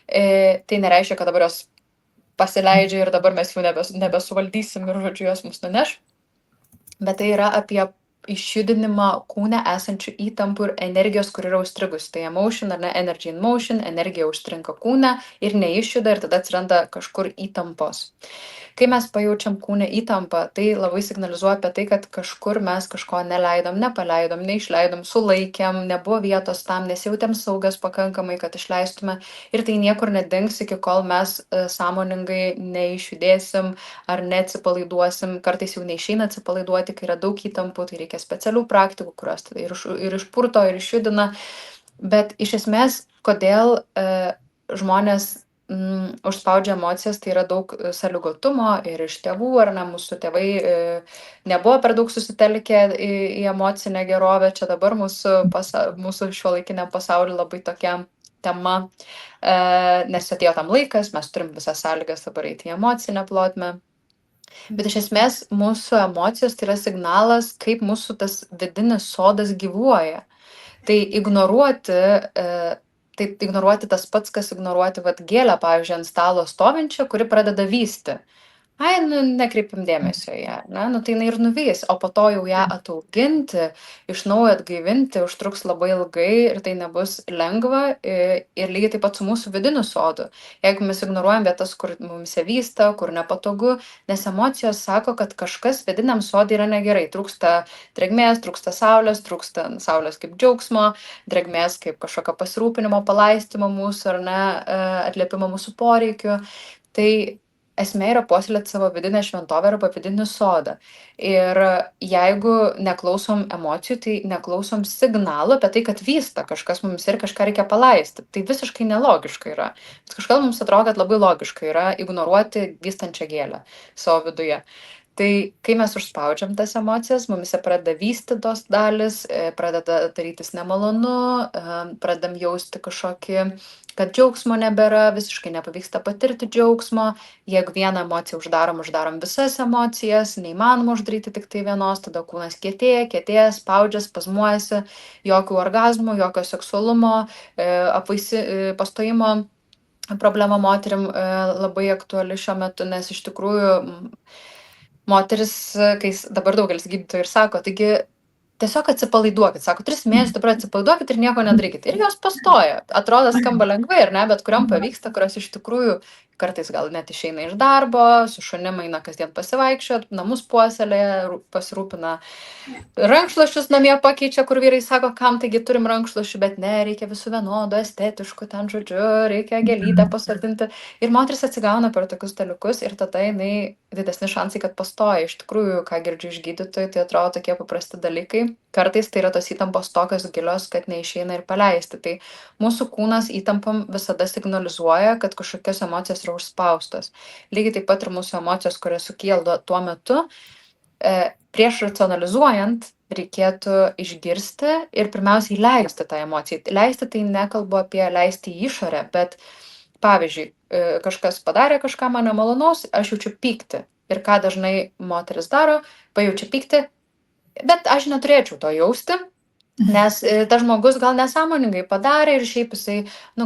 [SPEAKER 2] Tai nereiškia, kad dabar jos pasileidžia ir dabar mes jų nebesuvaldysim ir, žodžiu, jos mus nuneš. Bet tai yra apie išjudinimą kūne esančių įtampų ir energijos, kur yra užstrigus. Tai emotion ar ne, energy in motion, energija užstrinka kūne ir neišjuda ir tada atsiranda kažkur įtampos. Kai mes pajaučiam kūne įtampą, tai labai signalizuoja apie tai, kad kažkur mes kažko neleidom, nepaleidom, neišleidom, sulaikėm, nebuvo vietos tam, nesijautėm saugios pakankamai, kad išleistume ir tai niekur nedings iki kol mes sąmoningai neišjudėsim ar neatsipalaiduosim. Kartais jau neišeina atsipalaiduoti, kai yra daug įtampų, tai reikia specialių praktikų, kurios tada ir išpurto, ir išjudina. Bet iš esmės, kodėl žmonės užspaudžia emocijas, tai yra daug sąlygotumo ir iš tėvų, ar ne, mūsų tėvai nebuvo per daug susitelkę į emocinę gerovę, čia dabar mūsų šiuolaikiniam pasauliu labai tokia tema, nes atėjo tam laikas, mes turim visas sąlygas dabar eiti į emocinę plotmę. Bet iš esmės mūsų emocijos tai yra signalas, kaip mūsų tas vidinis sodas gyvuoja. Tai ignoruoti tas pats, kas ignoruoti gėlę, pavyzdžiui, ant stalo stovinčią, kuri pradeda vysti. Nekreipim dėmesio į ją, ne? Tai jinai ir nuvys, o po to jau ją atauginti, iš naujo atgaivinti, užtruks labai ilgai ir tai nebus lengva ir lygiai taip pat su mūsų vidiniu sodu. Jeigu mes ignoruojam vietas, kur mums vysta, kur nepatogu, nes emocijos sako, kad kažkas vidiniam sodui yra negerai, trūksta drėgmės, trūksta saulės kaip džiaugsmo, drėgmės kaip kažkokio pasirūpinimo, palaistymo mūsų ar ne, atliepimo mūsų poreikių. Tai esmė yra puoselėti savo vidinę šventovę arba vidinį sodą. Ir jeigu neklausom emocijų, tai neklausom signalų apie tai, kad vysta kažkas mums ir kažką reikia paleisti. Tai visiškai nelogiška yra. Bet kažkodėl mums atrodo, kad labai logiška yra ignoruoti vystančią gėlę savo viduje. Tai kai mes užspaudžiam tas emocijas, mumise pradeda vysti tos dalis, pradeda darytis nemalonu, pradedam jausti kažkokį, kad džiaugsmo nebėra, visiškai nepavyksta patirti džiaugsmo. Jeigu vieną emociją uždarom visas emocijas, neįmanoma uždaryti tik tai vienos, tada kūnas kietėja, spaudžia, spazmuojasi, jokių orgazmų, jokio seksualumo, pastojimo problema moterim labai aktuali šiuo metu, nes iš tikrųjų moteris, kai dabar daugelis gydytojų ir sako, taigi tiesiog atsipalaiduokit, sako, 3 mėnesius dabar atsipalaiduokit ir nieko nedarykit. Ir jos pastoja. Atrodo, skamba lengvai, ar ne, bet kuriam pavyksta, kurios iš tikrųjų kartais gal net išeina iš darbo, su šunim eina kasdien pasivaikščiot, namus puoselėja, pasirūpina, rankšluosčius namie pakeičia, kur vyrai sako, kam taigi turim rankšluosčių, bet ne, reikia visų vienodų, estetiškų, ten žodžiu, reikia gėlytę pasodinti. Ir moteris atsigauna per tokius dalykus ir tada jinai didesni šansai, kad pastoja. Iš tikrųjų, ką girdžiu iš gydytojų, tai atrodo tokie paprasti dalykai. Kartais tai yra tos įtampos tokios gilios, kad neišeina ir paleisti. Tai mūsų kūnas įtampom visada signalizuoja, kad kažkokios emocijos yra užspaustos. Lygiai taip pat ir mūsų emocijos, kurios sukyla tuo metu, prieš racionalizuojant reikėtų išgirsti ir pirmiausiai leisti tą emociją. Leisti tai nekalbu apie leisti į išorę, bet pavyzdžiui, kažkas padarė kažką man nemalonaus, aš jaučiu pyktį. Ir ką dažnai moteris daro, pajaučia pyktį, bet aš neturėčiau to jausti, nes tas žmogus gal nesąmoningai padarė ir šiaip jisai,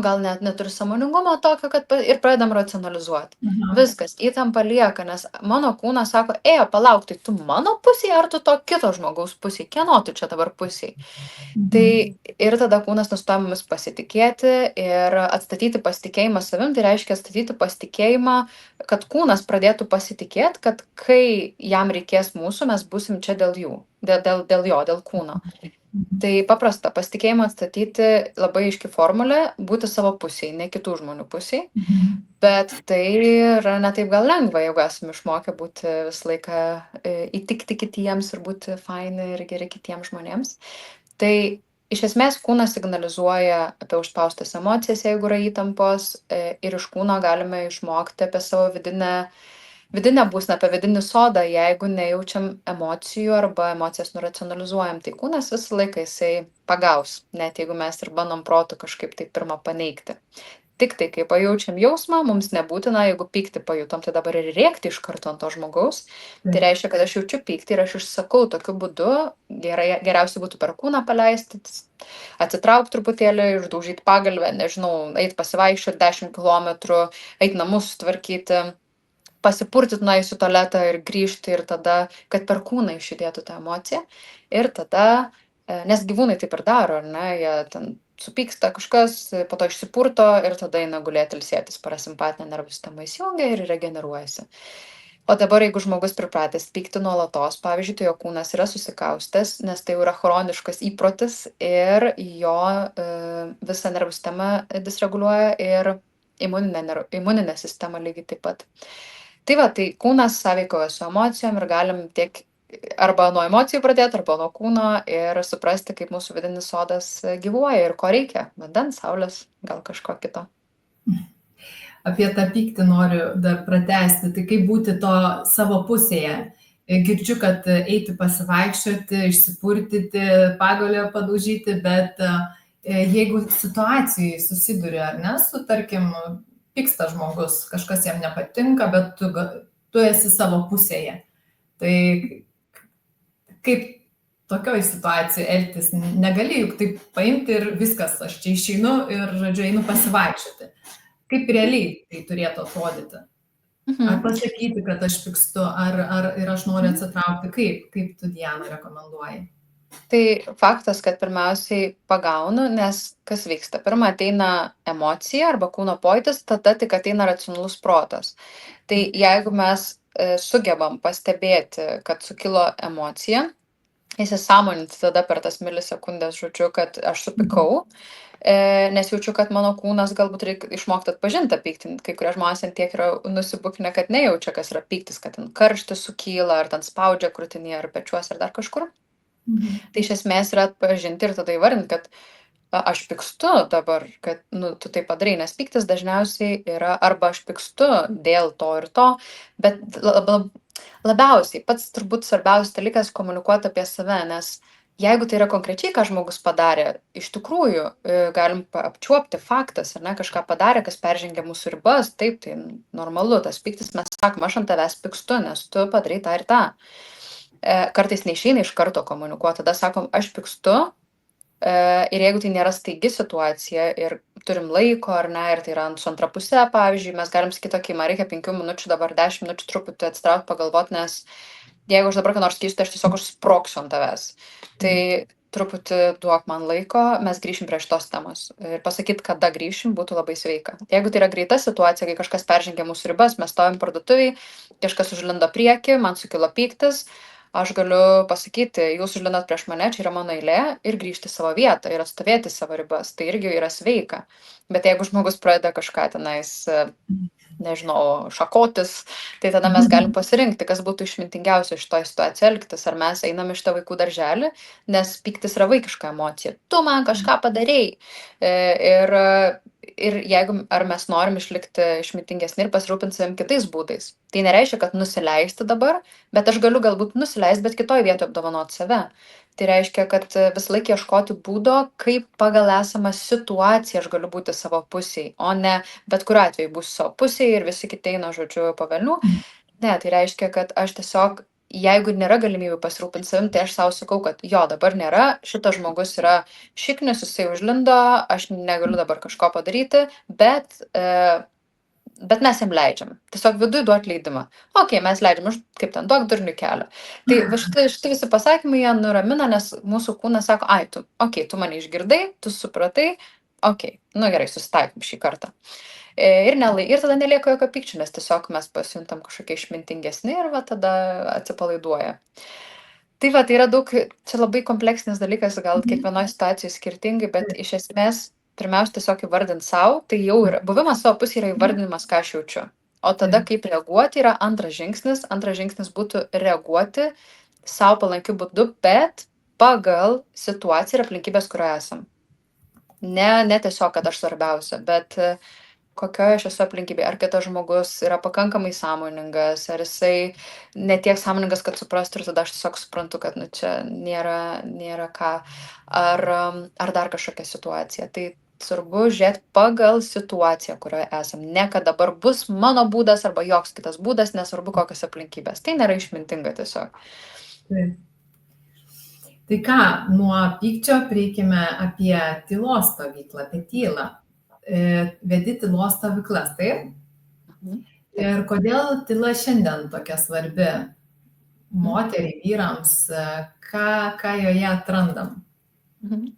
[SPEAKER 2] gal net neturi sąmoningumo tokio, kad ir pradedam racionalizuoti. Viskas, įtampa lieka, nes mano kūnas sako, palauk, tai tu mano pusėje ar tu to kito žmogaus pusėje, kieno tu čia dabar pusėje. Tai ir tada kūnas nustoja mumis pasitikėti ir atstatyti pasitikėjimą savim, tai reiškia atstatyti pasitikėjimą, kad kūnas pradėtų pasitikėti, kad kai jam reikės mūsų, mes būsim čia dėl jų. dėl kūno. Tai paprasta, pasitikėjimą atstatyti labai aiški formulė, būti savo pusėj, ne kitų žmonių pusėj. Bet tai yra ne taip gal lengva, jeigu esame išmokę būti visą laiką įtikti kitiems ir būti faini ir geri kitiems žmonėms. Tai iš esmės kūnas signalizuoja apie užspaustas emocijas, jeigu yra įtampos, ir iš kūno galime išmokti apie savo vidinę būseną, apie vidinį sodą, jeigu nejaučiam emocijų arba emocijas nuracionalizuojam, tai kūnas visą laiką jisai pagaus, net jeigu mes ir bandom protu kažkaip tai pirmą paneigti. Tik tai, kai pajaučiam jausmą, mums nebūtina, jeigu pyktį pajutom, tai dabar ir rėkti iš karto ant to žmogaus. Tai reiškia, kad aš jaučiu pyktį ir aš išsakau tokiu būdu, geriausiai būtų per kūną paleisti, atsitraukti truputėlį, išdaužyti pagalvę, nežinau, eit pasivaikščioti 10 kilometrų, eit namus sutvarkyti, pasipurtyt nuėjus į tualetą ir grįžti ir tada, kad per kūną išjudėtų tą emociją. Ir tada, nes gyvūnai taip ir daro, ar ne, jie ten supyksta kažkas, po to išsipurto ir tada eina gulėti ilsėtis, parasimpatinė nervų sistema įsijungia ir regeneruojasi. O dabar, jeigu žmogus pripratęs pykti nuolatos, pavyzdžiui, tai jo kūnas yra susikaustęs, nes tai jau yra chroniškas įprotis ir jo visą nervų sistemą disreguliuoja ir imuninę sistemą lygiai taip pat. Tai va, tai kūnas sąveikauja su emocijom ir galim tiek arba nuo emocijų pradėti, arba nuo kūno ir suprasti, kaip mūsų vidinis sodas gyvuoja ir ko reikia. Vandens, saulės, gal kažko kito.
[SPEAKER 1] Apie tą pyktį noriu dar pratęsti, tai kaip būti to savo pusėje. Girdžiu, kad eiti pasivaikščioti, išsipurtyti, pagalę padaužyti, bet jeigu situacijai susiduri, ar ne, su, tarkim, pyksta žmogus, kažkas jam nepatinka, bet tu esi savo pusėje. Tai kaip tokioj situacijoj elgtis? Negali juk taip paimti ir viskas, aš čia išeinu ir, žodžiu, einu pasivaikščioti. Kaip realiai tai turėtų atrodyti? Ar pasakyti, kad aš pykstu, ir aš noriu atsitraukti? Kaip tu, Diana, rekomenduoji?
[SPEAKER 2] Tai faktas, kad pirmiausiai pagaunu, nes kas vyksta? Pirma ateina emocija arba kūno pojūtis, tada tik ateina racionalus protas. Tai jeigu mes sugebam pastebėti, kad sukilo emocija, įsisąmoninti tada per tas milisekundės, žodžiu, kad aš supykau, nes jaučiu, kad mano kūnas galbūt reikia išmokti atpažinti tą pyktį. Kai kurie žmonės ant tiek yra nusibuknę, kad nejaučia, kas yra pyktis, kad ten karštis sukyla, ar ten spaudžia krūtinėje, ar pečiuose, ar dar kažkur. Tai iš esmės yra atpažinti ir tada įvardinti, kad aš pykstu dabar, kad tu tai padarai, nes pyktis dažniausiai yra arba aš pykstu dėl to ir to, bet labiausiai pats turbūt svarbiausias dalykas komunikuoti apie save, nes jeigu tai yra konkrečiai, ką žmogus padarė, iš tikrųjų galim apčiuopti faktas, ar ne, kažką padarė, kas peržengia mūsų ribas, taip, tai normalu, tas pyktis, mes sakom, aš ant tavęs pykstu, nes tu padarai tą ir tą. Kartais neišeina iš karto komunikuoti, tada sakom, aš pykstu, ir jeigu tai nėra staigi situacija ir turim laiko, ar ne, ir tai yra su antra pusė, pavyzdžiui, mes galim sakyti, okei, man reikia 5 minučių, dabar 10 minučių truputį atsitraukti, pagalvoti, nes jeigu aš dabar ką nors keisiu, tai aš tiesiog sproksiu ant tavęs. Tai truputį duok man laiko, mes grįšim prie šitos temos. Ir pasakyti, kada grįšim, būtų labai sveika. Jeigu tai yra greita situacija, kai kažkas peržengia mūsų ribas, mes stovim parduotuviai, kažkas užlindo priekį, man sukilo pyktis, aš galiu pasakyti, jūs užlindot prieš mane, čia yra mano eilė, ir grįžti į savo vietą ir atstovėti savo ribas. Tai irgi yra sveika. Bet jeigu žmogus pradeda kažką tenais, nežinau, šakotis, tai tada mes galim pasirinkti, kas būtų išmintingiausia šitoje situacijoje elgtis. Ar mes einam iš tą vaikų darželį, nes pyktis yra vaikiška emocija. Tu man kažką padarei. Ir jeigu ar mes norim išlikti išmintingesni ir pasirūpinti savim kitais būdais. Tai nereiškia, kad nusileisti dabar, bet aš galiu galbūt nusileisti, bet kitoj vietoje apdovanoti save. Tai reiškia, kad visą laiką ieškoti būdo, kaip pagal esamą situaciją aš galiu būti savo pusėj, o ne bet kuriuo atveju būsiu savo pusėj ir visi kiti eina, žodžiu, po velnių. Ne, tai reiškia, kad aš tiesiog, jeigu nėra galimybių pasirūpinti savim, tai aš savo sakau, kad jo, dabar nėra, šitas žmogus yra šiknis, jisai užlindo, aš negaliu dabar kažko padaryti, bet mes jam leidžiam. Tiesiog viduj duot leidimą. Okei, mes leidžiam, kaip ten, duok durniui kelią. Tai šitie visi pasakymai jie nuramina, nes mūsų kūnas sako, ai, tu mane išgirdai, tu supratai, okei, gerai, susitaikom šį kartą. Ir tada nelieka jokio pykčio, nes tiesiog mes pasijuntam kažkokie išmintingesni ir va tada atsipalaiduoja. Tai va, tai yra daug, čia labai kompleksinis dalykas, gal
[SPEAKER 1] Mhm.
[SPEAKER 2] kiekvienoje situacijoje skirtingai, bet
[SPEAKER 1] Taip.
[SPEAKER 2] iš esmės, pirmiausia, tiesiog įvardint savo, tai jau yra, buvimas savo pusėje yra
[SPEAKER 1] Mhm.
[SPEAKER 2] įvardinimas, ką aš jaučiu. O tada,
[SPEAKER 1] Taip.
[SPEAKER 2] kaip reaguoti, yra antras žingsnis. Antras žingsnis būtų reaguoti savo palankiu būdu, bet pagal situaciją ir aplinkybės, kurioje esam. Ne tiesiog, kad aš svarbiausia, bet kokioj aš esu aplinkybėj, ar kitas žmogus yra pakankamai sąmoningas, ar jisai ne tiek sąmoningas, kad suprastų ir tada aš tiesiog suprantu, kad nu, čia nėra ką, ar dar kažkokia situacija. Tai svarbu žiūrėti pagal situaciją, kurioje esam. Ne, kad dabar bus mano būdas arba joks kitas būdas, nesvarbu kokios aplinkybės. Tai nėra išmintinga tiesiog.
[SPEAKER 1] Taip. Tai ką, nuo pykčio prieikime apie tylos stovyklą, apie tylą. Vedi tylos stovyklas, taip?
[SPEAKER 2] Mhm.
[SPEAKER 1] Ir kodėl tyla šiandien tokia svarbi
[SPEAKER 2] Mhm.
[SPEAKER 1] moteriai, vyrams, ką joje atrandam?
[SPEAKER 2] Mhm.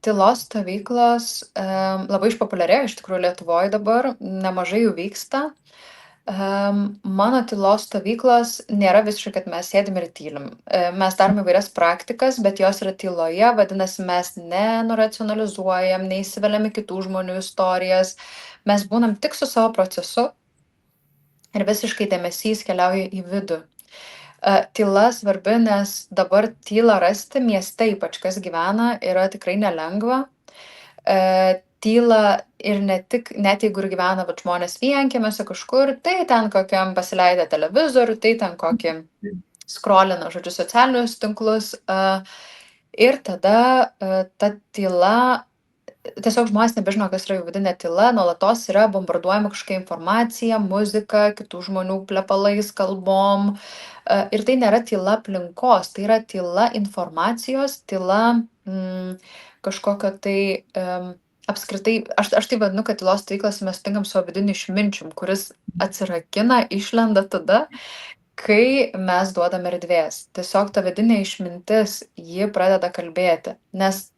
[SPEAKER 2] Tylos stovyklos labai išpopuliarėjo iš tikrųjų Lietuvoje dabar, nemažai jų vyksta. Mano tylos stovyklos nėra visiškai, kad mes sėdim ir tylim. Mes darom įvairias praktikas, bet jos yra tyloje, vadinasi, mes nenuracionalizuojam, neįsiveliam į kitų žmonių istorijas, mes būnam tik su savo procesu ir visiškai dėmesys keliauja į vidų. Tyla svarbi, nes dabar tylą rasti mieste, ypač kas gyvena, yra tikrai nelengva. Tyla ir ne tik, net jeigu ir gyvena vat, žmonės vienkiemiuose kažkur, tai ten kokiam pasileidę televizorių, tai ten kokį skrolina, žodžiu, socialinius tinklus. Ir tada ta tyla, tiesiog žmonės nebežino, kas yra jų vidinė tyla, nuolatos yra bombarduojama kažkokia informacija, muzika, kitų žmonių plepalais, kalbom. Ir tai nėra tyla aplinkos, tai yra tyla informacijos, tyla kažkokio tai apskritai, aš tai vadinu, kad tylos stovyklose mes sutinkam savo vidinį išminčium, kuris atsirakina, išlenda tada, kai mes duodam erdvės. Tiesiog ta vidinė išmintis, ji pradeda kalbėti. Nes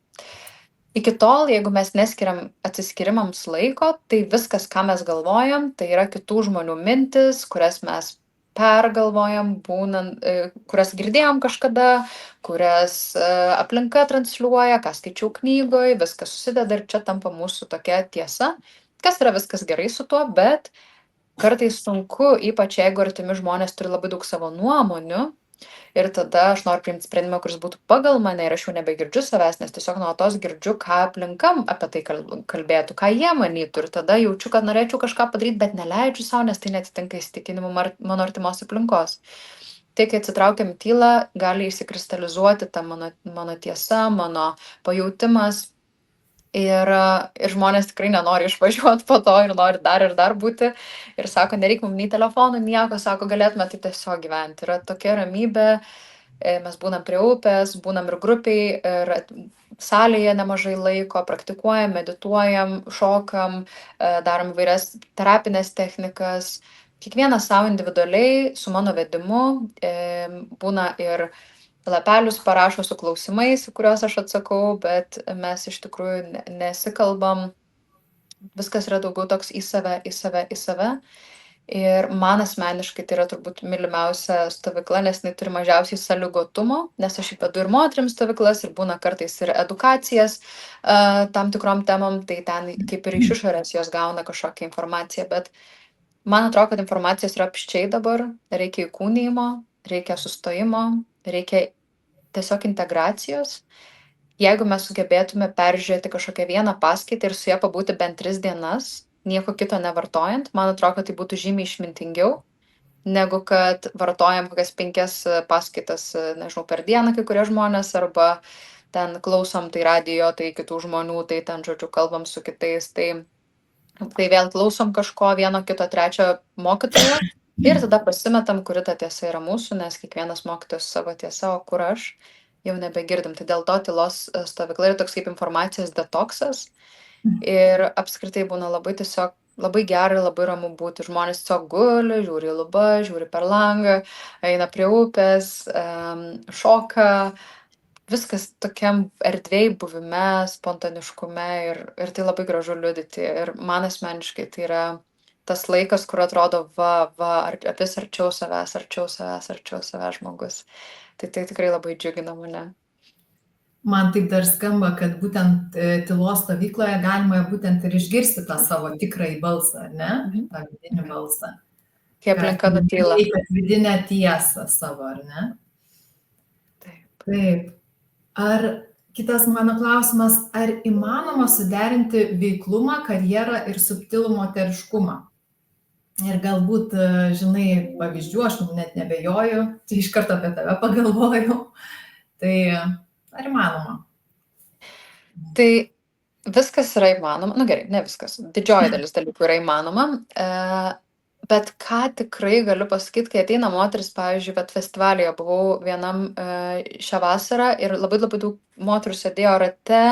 [SPEAKER 2] iki tol, jeigu mes neskiriam atsiskyrimams laiko, tai viskas, ką mes galvojam, tai yra kitų žmonių mintis, kurias mes pergalvojam, kurias girdėjom kažkada, kurias aplinka transliuoja, ką skaičiau knygoj, viskas susideda ir čia tampa mūsų tokia tiesa, kas yra viskas gerai su tuo, bet kartais sunku, ypač jeigu artimi žmonės turi labai daug savo nuomonių. Ir tada aš noriu priimti sprendimą, kuris būtų pagal mane ir aš jau nebegirdžiu savęs, nes tiesiog nuolatos girdžiu, ką aplinkam apie tai kalbėtų, ką jie manytų. Ir tada jaučiu, kad norėčiau kažką padaryti, bet neleidžiu savo, nes tai netitinka įsitikinimų mano artimos aplinkos. Tai, kai atsitraukiam į tylą, gali įsikristalizuoti ta mano tiesa, mano pajautimas. Ir žmonės tikrai nenori išvažiuoti po to ir nori ir dar būti. Ir sako, nereik mums nei telefonų, nieko, sako, galėtume tai tiesiog gyventi. Yra tokia ramybė, mes būnam prie upės, būnam ir grupiai, ir salėje nemažai laiko, praktikuojam, medituojam, šokam, darom įvairias terapinės technikas. Kiekvienas savo individualiai, su mano vedimu, būna ir lapelius parašo su klausimais, į kuriuos aš atsakau, bet mes iš tikrųjų nesikalbam. Viskas yra daugiau toks į save, į save, į save. Ir man asmeniškai tai yra turbūt mylimiausia stovykla, nes jinai turi mažiausiai sąlygotumo, nes aš vedu ir moterims stovyklas ir būna kartais ir edukacijas tam tikrom temom, tai ten kaip ir iš išorės jos gauna kažkokią informaciją, bet man atrodo, kad informacijos yra apščiai dabar, reikia įkūnymo, reikia sustojimo, reikia tiesiog integracijos. Jeigu mes sugebėtume peržiūrėti kažkokią vieną paskaitą ir su ją pabūti bent 3 dienas, nieko kito nevartojant, man atrodo, kad tai būtų žymiai išmintingiau, negu kad vartojam kokias 5 paskaitas, nežinau, per dieną kai kurie žmonės, arba ten klausom tai radijo, tai kitų žmonių, tai ten, žodžiu, kalbam su kitais, tai vėl klausom kažko, vieno, kito, trečio mokytojo ir tada pasimetam, kuri ta tiesa yra mūsų, nes kiekvienas mokytojas savo tiesa, o kur aš jau nebegirdim. Tai dėl to tylos stovykla yra toks kaip informacijos detoksas ir apskritai būna labai tiesiog labai gerai, labai ramu būti. Žmonės tiesiog guli, žiūri į lubas, žiūri per langą, eina prie upės, šoka. Viskas tokiam erdvėj buvime, spontaniškume ir tai labai gražu liudyti. Ir man asmeniškai tai yra tas laikas, kur atrodo, vis arčiau savęs žmogus. Tai tikrai labai džiugina mane.
[SPEAKER 1] Man taip dar skamba, kad būtent tylos stovykloje galima būtent ir išgirsti tą savo tikrąjį balsą, ar ne? Tą vidinį balsą.
[SPEAKER 2] Kai aplinka nutyla.
[SPEAKER 1] Kad vidinę tiesą savo, ar ne? Taip. Ar kitas mano klausimas, ar įmanoma suderinti veiklumą, karjerą ir subtilų moteriškumą? Ir galbūt, žinai, pavyzdžių, aš net nebejoju, tai iš karto apie tave pagalvojau. Tai ar įmanoma?
[SPEAKER 2] Tai viskas yra įmanoma, nu gerai, ne viskas, didžioji dalis dalykų yra įmanoma, bet ką tikrai galiu pasakyti, kai ateina moteris, pavyzdžiui, bet festivalyje buvau vienam šią vasarą ir labai daug moterų sėdėjo rate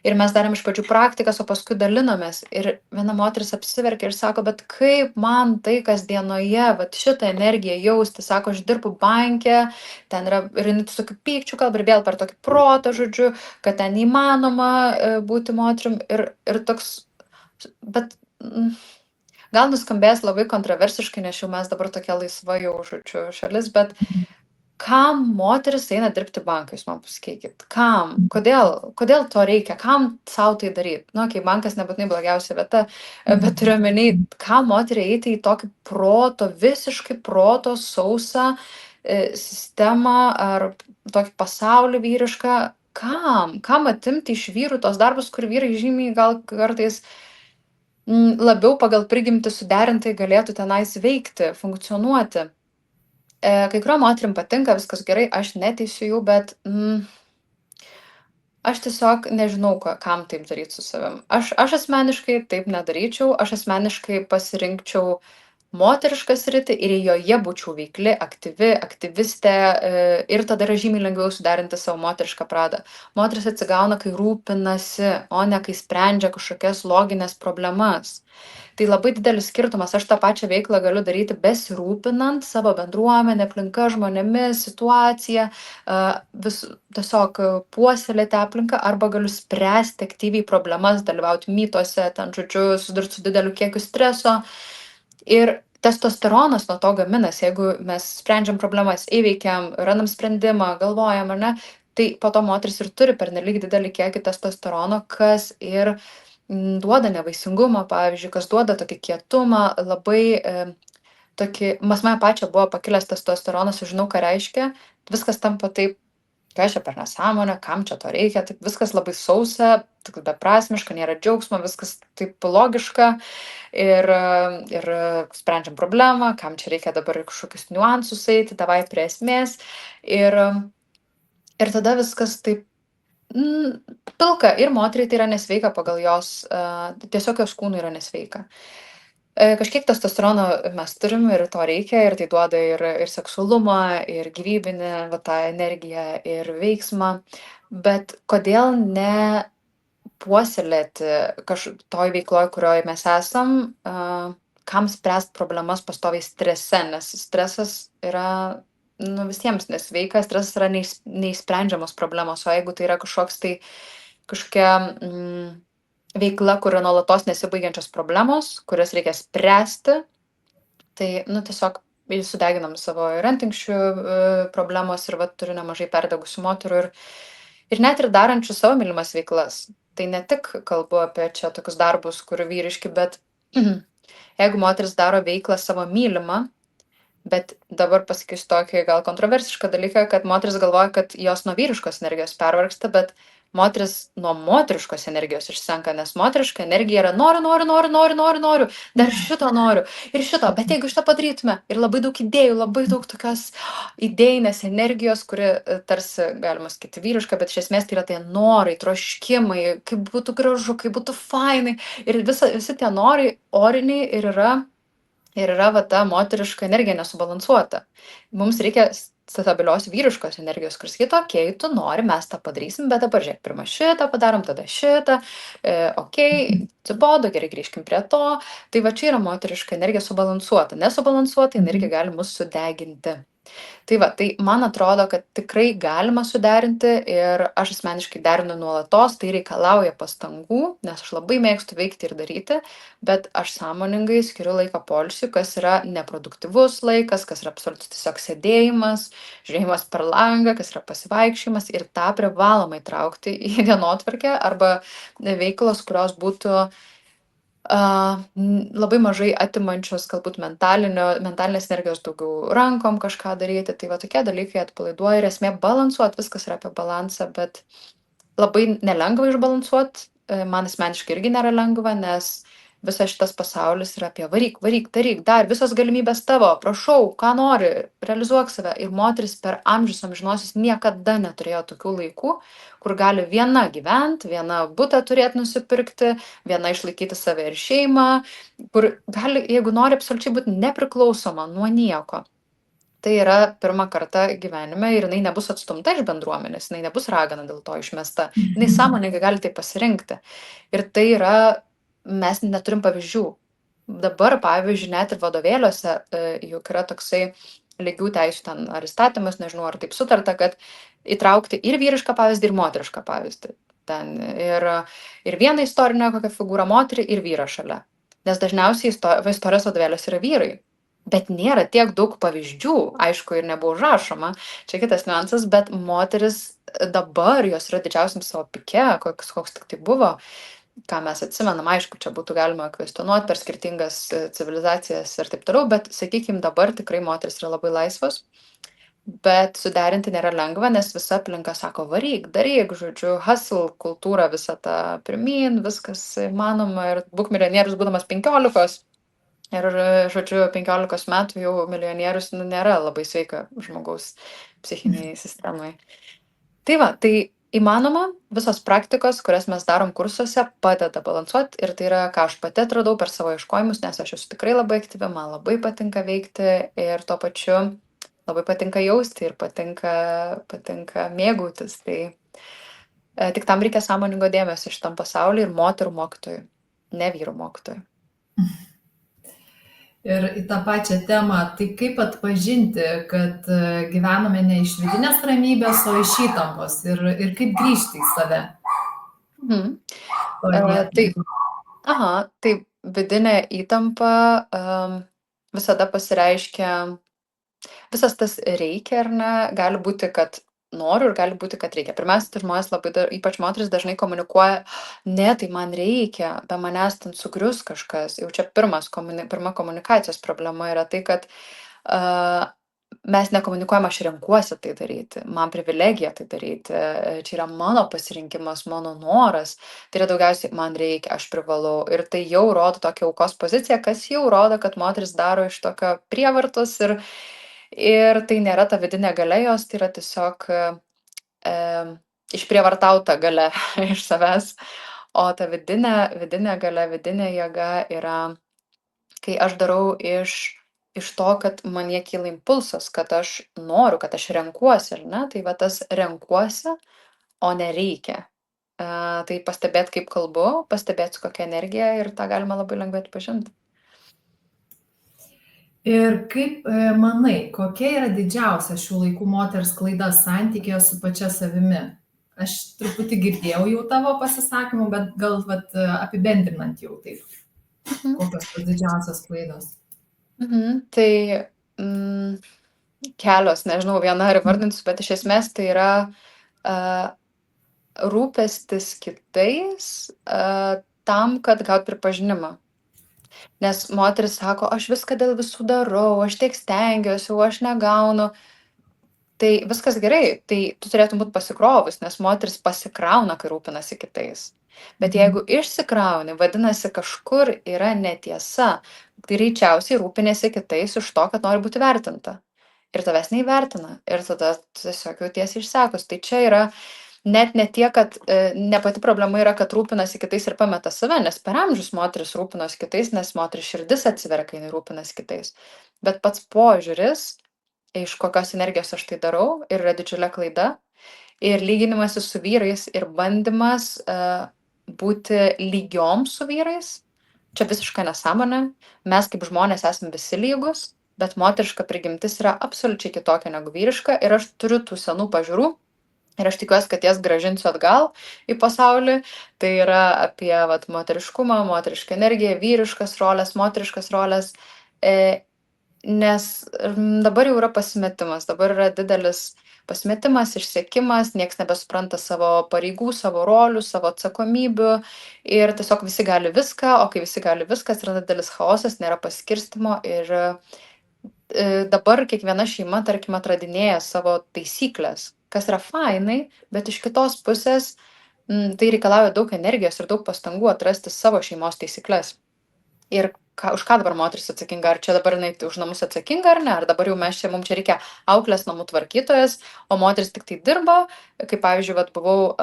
[SPEAKER 2] ir mes darėm iš pradžių praktikas, o paskui dalinomės. Ir viena moteris apsiverkė ir sako, bet kaip man tai kasdienoje, vat šitą energiją jausti, sako, aš dirbu banke, ten yra ir su tokiu pykčiu kalba ir vėl per tokį protą, žodžiu, kad ten įmanoma būti moterim ir toks, bet gal nuskambės labai kontroversiškai, nes jau mes dabar tokia laisva jau, žodžiu, šalis, bet kam moteris eina dirbti banką, jūs man pasakykit? Kam? Kodėl to reikia? Kam sau tai daryti? Nu, kai bankas nebūtinai blogiausia vieta, bet turiu omeny, kam moteriai eiti į tokį visiškai proto sausą sistemą ar tokį pasaulį vyrišką? Kam atimti iš vyrų tos darbus, kur vyrai žymiai gal kartais labiau pagal prigimtį suderintai galėtų tenais veikti, funkcionuoti? Kai kuriuom moterim patinka, viskas gerai, aš neteisiu jų, bet aš tiesiog nežinau, kam taip daryti su savim. Aš asmeniškai taip nedaryčiau, aš asmeniškai pasirinkčiau moterišką sritį ir joje būčiau veikli, aktyvi, aktyvistė ir tada yra žymiai lengviau suderinti savo moterišką pradą. Moteris atsigauna, kai rūpinasi, o ne kai sprendžia kažkokias loginės problemas. Tai labai didelis skirtumas, aš tą pačią veiklą galiu daryti besirūpinant savo bendruomenę, aplinka, žmonėmis, situaciją, tiesiog puoselėti aplinką, arba galiu spręsti aktyviai problemas, dalyvauti mytuose, ten, žodžiu, susidurti su dideliu kiekiu streso. Ir testosteronas nuo to gaminasi, jeigu mes sprendžiam problemas, įveikiam, randam sprendimą, galvojam, ar ne, tai po to moteris ir turi pernelyg didelį kiekį testosterono, kas ir duoda nevaisingumą, pavyzdžiui, kas duoda tokį kietumą, labai tokį, mane pačią buvo pakilęs testosteronas, žinau, ką reiškia, viskas tampa taip, kas čia per nesąmonę, kam čia to reikia, taip viskas labai sausa, tik beprasmiška, nėra džiaugsmo, viskas taip logiška ir sprendžiam problemą, kam čia reikia dabar kažkokius niuansus eiti, davai prie esmės ir tada viskas taip pilka ir moteriai tai yra nesveika pagal jos, tiesiog jos kūnui yra nesveika. Kažkiek testosterono mes turim ir to reikia ir tai duoda ir seksualumą, ir gyvybinę tą energiją, ir veiksmą, bet kodėl ne puoselėti toj veikloj, kurioje mes esam, kam spręsti problemas pastoviai strese, nes stresas yra visiems nesveika, stresas yra neišsprendžiamos problemos, o jeigu tai yra kažkokia veikla, kur yra nuolatos nesibaigiančios problemos, kurias reikia spręsti, tai tiesiog sudeginam savo ir antinkščių problemos ir turiu nemažai perdegusių moterų ir net ir darančių savo mylimas veiklas. Tai ne tik kalbu apie čia tokius darbus, kurių vyriški, bet jeigu moteris daro veiklą savo mylimą, bet dabar pasakysiu tokį gal kontroversišką dalyką, kad moteris galvoja, kad jos nuo vyriškos energijos pervargsta, bet moteris nuo moteriškos energijos išsenka, nes moteriška energija yra noriu, dar šito noriu ir šito, bet jeigu šitą padarytume ir labai daug idėjų, labai daug tokios idėjinės energijos, kuri tarsi, galima sakyti, vyriška, bet iš esmės tai yra tie norai, troškimai, kaip būtų gražu, kaip būtų fainai ir visi tie norai oriniai ir yra ta moteriška energija nesubalansuota. Mums reikia stabilios vyriškos energijos, kuris sakytų, okei, tu nori, mes tą padarysim, bet dabar žiūrėk, pirmą šitą padarom, tada šitą, okei, atsibodo, gerai, grįžkim prie to. Tai čia yra moteriška energija subalansuota. Nesubalansuota energija gali mus sudeginti. Tai va, tai man atrodo, kad tikrai galima suderinti ir aš asmeniškai derinu nuolatos, tai reikalauja pastangų, nes aš labai mėgstu veikti ir daryti, bet aš sąmoningai skiriu laiką poilsiui, kas yra neproduktyvus laikas, kas yra absoliutus tiesiog sėdėjimas, žiūrėjimas per langą, kas yra pasivaikščiojimas ir tą privalomai traukti į dienotvarkę arba veiklos, kurios būtų labai mažai atimančios galbūt mentalinės energijos daugiau rankom kažką daryti, tai va tokie dalykai atpalaiduoja ir esmė balansuot, viskas yra apie balansą, bet labai nelengva išbalansuot, man asmeniškai irgi nėra lengva, nes visas šitas pasaulis yra apie varyk, varyk, daryk, dar visos galimybės tavo, prašau, ką nori, realizuok save. Ir moteris per amžius amžinosius niekada neturėjo tokių laikų, kur gali viena gyventi, viena butą turėti nusipirkti, viena išlaikyti save ir šeimą, kur gali, jeigu nori, absoliučiai būti nepriklausoma nuo nieko. Tai yra pirmą kartą gyvenime ir jinai nebus atstumta iš bendruomenės, jinai nebus ragana dėl to išmesta, jinai sąmoningai gali tai pasirinkti. Ir tai yra, mes neturim pavyzdžių. Dabar, pavyzdžiui, net ir vadovėliuose juk yra toksai lygių teisių ten ar įstatymas, nežinau, ar taip sutarta, kad įtraukti ir vyrišką pavyzdį, ir moterišką pavyzdį. Ten ir vieną istorinę kokią figūrą moterį, ir vyrą šalia. Nes dažniausiai istorijos vadovėliuose yra vyrai. Bet nėra tiek daug pavyzdžių, aišku, ir nebuvo užrašoma, čia kitas niuansas, bet moteris dabar jos yra didžiausiam savo pike, koks tik tai buvo, ką mes atsimenam, aišku, čia būtų galima kvestionuoti per skirtingas civilizacijas ir taip toliau, bet sakykime, dabar tikrai moteris yra labai laisvos, bet suderinti nėra lengva, nes visa aplinka sako, varyk, daryk, žodžiu, hustle kultūra visą tą pirmyn, viskas įmanoma ir būk milijonierius būdamas 15. Ir, žodžiu, 15 metų jau milijonierius nėra labai sveika žmogaus psichiniai sistemai. Tai va, tai įmanoma, visos praktikos, kurias mes darom kursuose, padeda balansuoti ir tai yra, ką aš pati atradau per savo ieškojimus, nes aš esu tikrai labai aktyvi, man labai patinka veikti ir tuo pačiu labai patinka jausti ir patinka mėgautis. Tai tik tam reikia sąmoningo dėmesio šitam pasauliu ir moterų mokytojų, ne vyrų mokytojų.
[SPEAKER 1] Ir į tą pačią temą, tai kaip atpažinti, kad gyvename ne iš vidinės ramybės, o iš įtampos ir kaip grįžti į save?
[SPEAKER 2] Tai vidinė įtampa visada pasireiškia, visas tas reikia ar ne, gali būti, kad noriu ir gali būti, kad reikia. Pirmiausia, tai žmonės labai, ypač moteris dažnai komunikuoja, ne, tai man reikia, be manęs ten sugrius kažkas. Jau čia pirma komunikacijos problema yra tai, kad mes nekomunikuojam, aš renkuosi tai daryti, man privilegija tai daryti, čia yra mano pasirinkimas, mano noras, tai yra daugiausiai man reikia, aš privalau. Ir tai jau rodo tokią aukos poziciją, kas jau rodo, kad moteris daro iš tokio prievartos ir tai nėra ta vidinė galia jos, tai yra tiesiog išprievartauta galia iš savęs. O ta vidinė galia, vidinė jėga yra, kai aš darau iš to, kad man jie kyla impulsas, kad aš noriu, kad aš renkuosi, ar ne? Tai va tas renkuosi, o nereikia. Tai pastebėt, kaip kalbu, pastebėt, su kokia energija ir tą galima labai lengvai atpažinti.
[SPEAKER 1] Ir kaip manai, kokia yra didžiausia šių laikų moters klaida santykėje su pačia savimi? Aš truputį girdėjau jau tavo pasisakymų, bet gal apibendrinant jau taip. Kokios tos didžiausios klaidos?
[SPEAKER 2] Tai kelios, nežinau, viena ar vardinsiu, bet iš esmės tai yra rūpestis kitais tam, kad gaut pripažinimą. Nes moteris sako, aš viską dėl visų darau, aš tiek stengiuosi, o aš negaunu. Tai viskas gerai, tai tu turėtum būti pasikrovus, nes moteris pasikrauna, kai rūpinasi kitais. Bet jeigu išsikrauni, vadinasi, kažkur yra netiesa, tai greičiausiai rūpinėsi kitais iš to, kad nori būti vertinta. Ir tavęs neįvertina. Ir tada tiesiog jau tiesiai išsekus. Tai čia yra net ne tiek, kad ne pati problema yra, kad rūpinasi kitais ir pameta save, nes per amžius moteris rūpinosi kitais, nes moteris širdis atsiveria, kai jinai rūpinasi kitais. Bet pats požiūris, iš kokios energijos aš tai darau, ir yra didžiulė klaida. Ir lyginimasis su vyrais ir bandymas būti lygiom su vyrais. Čia visiška nesąmonė. Mes kaip žmonės esame visi lygus. bet moteriška prigimtis yra absoliučiai kitokia negu vyriška ir aš turiu tų senų pažiūrų. Ir aš tikiuosi, kad jas grąžinsiu atgal į pasaulį. Tai yra apie vat, moteriškumą, moterišką energiją, vyriškas rolės, moteriškas rolės. E, Nes dabar jau yra pasimetimas, dabar yra didelis pasimetimas, išsekimas, nieks nebesupranta savo pareigų, savo rolių, savo atsakomybių ir tiesiog visi gali viską, o kai visi gali viską, atsiranda didelis chaosas, nėra paskirstimo ir dabar kiekviena šeima, tarkim, atradinėja savo taisyklės, kas yra fainai, bet iš kitos pusės tai reikalauja daug energijos ir daug pastangų atrasti savo šeimos taisykles. Ir už ką dabar moteris atsakinga? Ar čia dabar jinai už namus atsakinga ar ne? Ar dabar jau mums čia reikia auklės namų tvarkytojas, o moteris tik tai dirba? Kaip pavyzdžiui, vat, buvau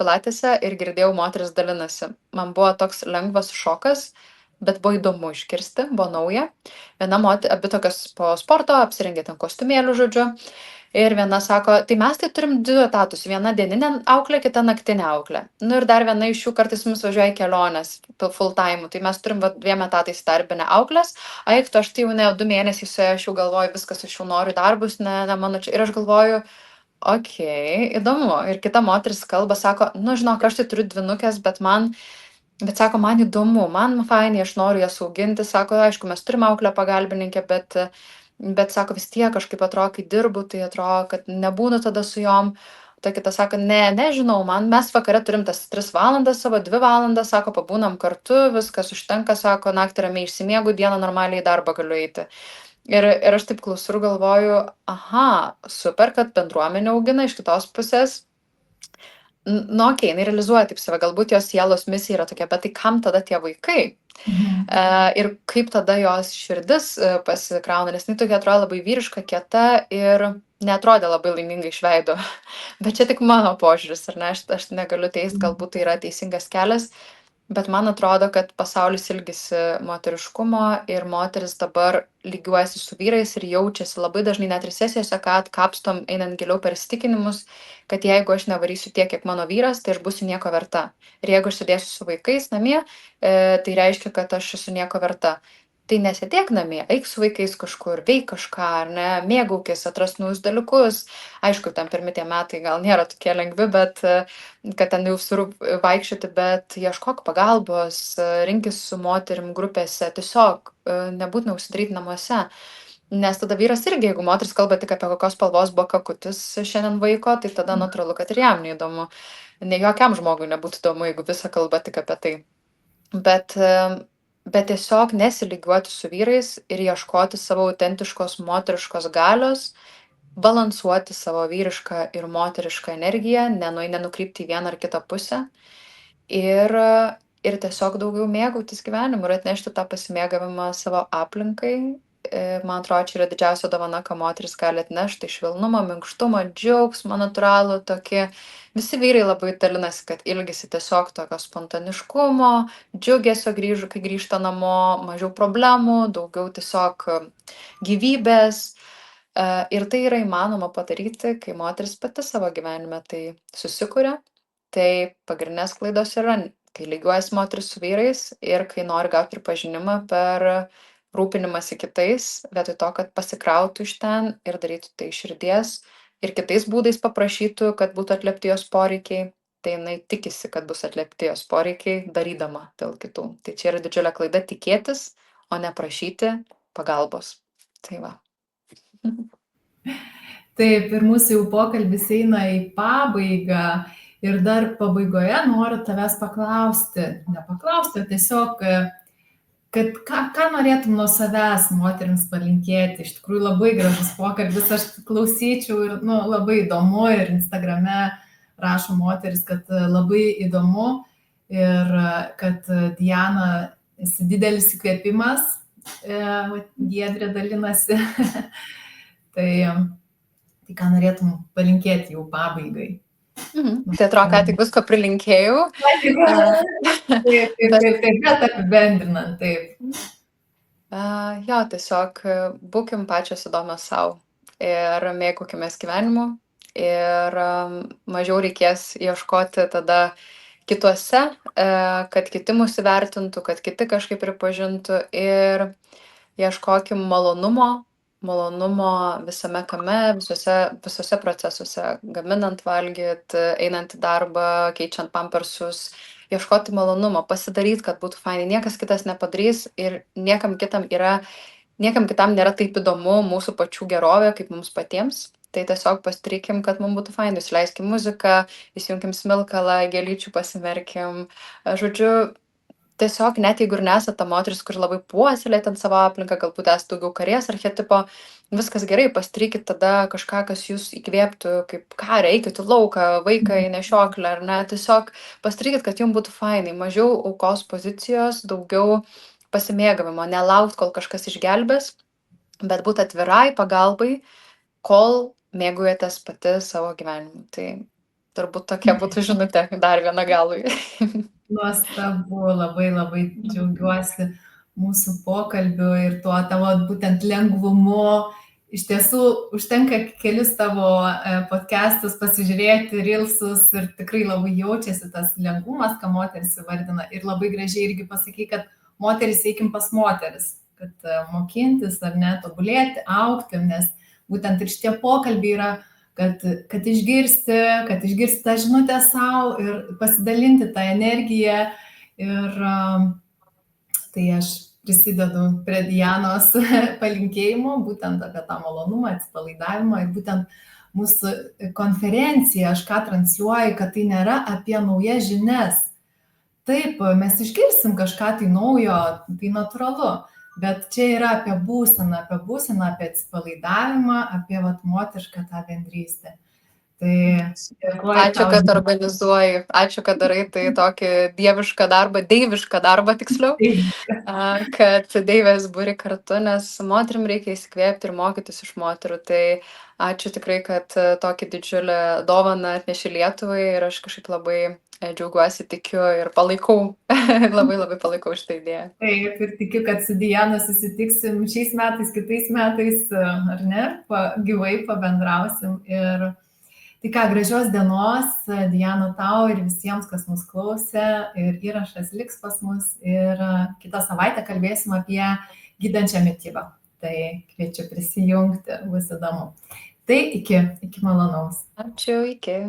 [SPEAKER 2] pilatėse ir girdėjau, moteris dalinasi. Man buvo toks lengvas šokas, bet buvo įdomu iškirsti, buvo nauja. Abi tokios po sporto, apsirengė ten kostiumėlių, žodžiu. Ir viena sako, tai mes tai turim 2 etatus, viena dieninė auklė, kita naktinė auklė. Nu ir dar viena iš jų kartais mums važiuoja į keliones, full time, tai mes turim 2 etatais darbinę auklės. Aik, tu aš tai jau ne 2 mėnesiai su ja, aš jau galvoju, viskas, aš jau noriu darbus, ne mano čia. Ir aš galvoju, okei, įdomu. Ir kita moteris kalba, sako, nu žinok, aš tai turiu 2 nukes, bet sako, man įdomu, man fainai, aš noriu jas auginti. Sako, aišku, mes turime auklę pagalbininkę, bet sako, vis tiek kažkaip atrodo, kai dirbu, tai atrodo, kad nebūnu tada su jom. Ta kita sako, nežinau, mes vakare turim tas 3 valandas, savo 2 valandas, sako, pabūnam kartu, viskas užtenka, sako, naktį ramiai išsimiegu, dieną normaliai į darbą galiu eiti. Ir aš taip klausau ir galvoju, aha, super, kad bendruomenė augina, iš kitos pusės. Nu, okei, jinai realizuoja taip save, galbūt jos sielos misija yra tokia, bet tai kam tada tie vaikai? Ir kaip tada jos širdis pasikrauna, nes jinai tokia atrodo labai vyriška, kieta ir neatrodė labai laimingai iš veido. Bet čia tik mano požiūris, ar ne, aš negaliu teisti, galbūt tai yra teisingas kelias, bet man atrodo, kad pasaulis ilgisi moteriškumo ir moteris dabar lygiuojasi su vyrais ir jaučiasi labai dažnai net ir sesijose, kad kapstom einant giliau per įsitikinimus, kad jeigu aš nevarysiu tiek, kiek mano vyras, tai aš būsiu nieko verta. Ir jeigu aš sėdėsiu su vaikais namie, tai reiškia, kad aš esu nieko verta. Tai nesėdėk namie, eik su vaikais kažkur, veik kažką, ar ne, mėgaukis, atras naujus dalykus. Aišku, ten pirmi tie metai gal nėra tokie lengvi, bet kad ten jau vaikščioti, bet ieškok pagalbos, rinkis su moterim grupėse, tiesiog nebūtina užsidaryti namuose. Nes tada vyras irgi, jeigu moteris kalba tik apie kokios spalvos buvo kakutis šiandien vaiko, tai tada natūralu, kad ir jam neįdomu. Ne jokiam žmogui nebūtų įdomu, jeigu visa kalba tik apie tai. Bet tiesiog nesilygiuoti su vyrais ir ieškoti savo autentiškos moteriškos galios, balansuoti savo vyrišką ir moterišką energiją, nenukrypti į vieną ar kitą pusę ir tiesiog daugiau mėgautis gyvenimu ir atnešti tą pasimėgavimą savo aplinkai. Man atrodo, čia yra didžiausia dovana, ką moteris gali atnešti, švelnumo, minkštumo, džiaugsmo, natūralų tokį. Visi vyrai labai dalinasi, kad ilgisi tiesiog tokio spontaniškumo, džiugesio kai grįžta namo, mažiau problemų, daugiau tiesiog gyvybės. Ir tai yra įmanoma padaryti, kai moteris pati savo gyvenime tai susikuria. Tai pagrindinės klaidos yra, kai lygiuojasi moteris su vyrais ir kai nori gauti pripažinimą per rūpinimąsi kitais, vietoj to, kad pasikrautų iš ten ir darytų tai iš širdies ir kitais būdais paprašytų, kad būtų atliepti jos poreikiai, tai jinai tikisi, kad bus atliepti jos poreikiai, darydama dėl kitų. Tai čia yra didžiulė klaida tikėtis, o ne prašyti pagalbos. Tai va.
[SPEAKER 1] Taip, ir mūsų jau pokalbis eina į pabaigą ir dar pabaigoje noriu tavęs paklausti, nepaklausti, o tiesiog kad ką norėtum nuo savęs moterims palinkėti. Iš tikrųjų labai gražus pokalbis, aš klausyčiau ir labai įdomu ir Instagrame rašo moteris, kad labai įdomu ir kad Diana esi didelis įkvėpimas, Giedrė dalinasi. Tai ką norėtum palinkėti jau pabaigai?
[SPEAKER 2] Tai atrodo, ką tik visko prilinkėjau.
[SPEAKER 1] Taip, bet apibendrinant, taip.
[SPEAKER 2] Jo, tiesiog būkim pačios įdomios savo ir mėgaukimės gyvenimu ir mažiau reikės ieškoti tada kituose, kad kiti mus įvertintų, kad kiti kažkaip pripažintų ir ieškokim malonumo visame kame, visuose procesuose, gaminant valgyt, einant į darbą, keičiant pampersus, ieškoti malonumo, pasidaryt, kad būtų fainai, niekas kitas nepadarys ir niekam kitam nėra taip įdomu mūsų pačių gerovė, kaip mums patiems. Tai tiesiog pasidarykim, kad mums būtų fainai, įsileiskim muziką, įsijunkim smilkalą, gėlyčių pasimerkim. Žodžiu, tiesiog net jeigu ir nesate ta moteris, kuri labai puoselėja ten savo aplinką, galbūt esate daugiau karės archetipo, viskas gerai, pasidarykit tada kažką, kas jūs įkvėptų, kaip karė, eikit į lauką, vaiką į nešioklę, ar ne, tiesiog pasidarykit, kad jums būtų fainai, mažiau aukos pozicijos, daugiau pasimėgavimo, nelaukt, kol kažkas išgelbės, bet būt atvirai pagalbai, kol mėgaujatės pati savo gyvenimu. Tai turbūt tokia būtų žinutė dar viena galui.
[SPEAKER 1] Nuostabu, labai labai džiaugiuosi mūsų pokalbiu ir tuo tavo būtent lengvumu. Iš tiesų, užtenka kelis tavo podcastus pasižiūrėti, reelsus ir tikrai labai jaučiasi tas lengvumas, ką moteris įvardina. Ir labai gražiai irgi pasakai, kad moteris eikim pas moteris, kad mokintis ar ne, tobulėti, augti, nes būtent ir šitie pokalbiai yra, kad išgirsti tą žinutę savo ir pasidalinti tą energiją. Ir tai aš prisidedu prie Dianos palinkėjimo, būtent apie tą malonumą, atsipalaidavimą ir būtent mūsų konferencija, aš ką transliuoju, kad tai nėra apie naujas žinias. Taip, mes išgirsim kažką tai naujo, tai natūralu, bet čia yra apie būseną, apie atsipalaidavimą, apie moterišką tą bendrystę. Tai
[SPEAKER 2] ačiū, kad organizuoji, ačiū, kad darai tai tokį dievišką darbą tiksliau, kad deivės būri kartu, nes moterim reikia įsikvėpti ir mokytis iš moterų. Tai ačiū tikrai, kad tokį didžiulį dovaną atneši Lietuvai ir aš kažkaip labai džiaugiuosi, tikiu ir palaikau, labai palaikau šitą idėją.
[SPEAKER 1] Taip, ir tikiu, kad su Diana susitiksim šiais metais, kitais metais, ar ne, gyvai pabendrausim. Ir tai ką, gražios dienos, Diana, tau ir visiems, kas mus klausė, ir įrašas liks pas mus ir kitą savaitę kalbėsim apie gydančią mitybą. Tai kviečiu prisijungti, bus įdomu. Tai iki malonaus.
[SPEAKER 2] Ačiū, iki.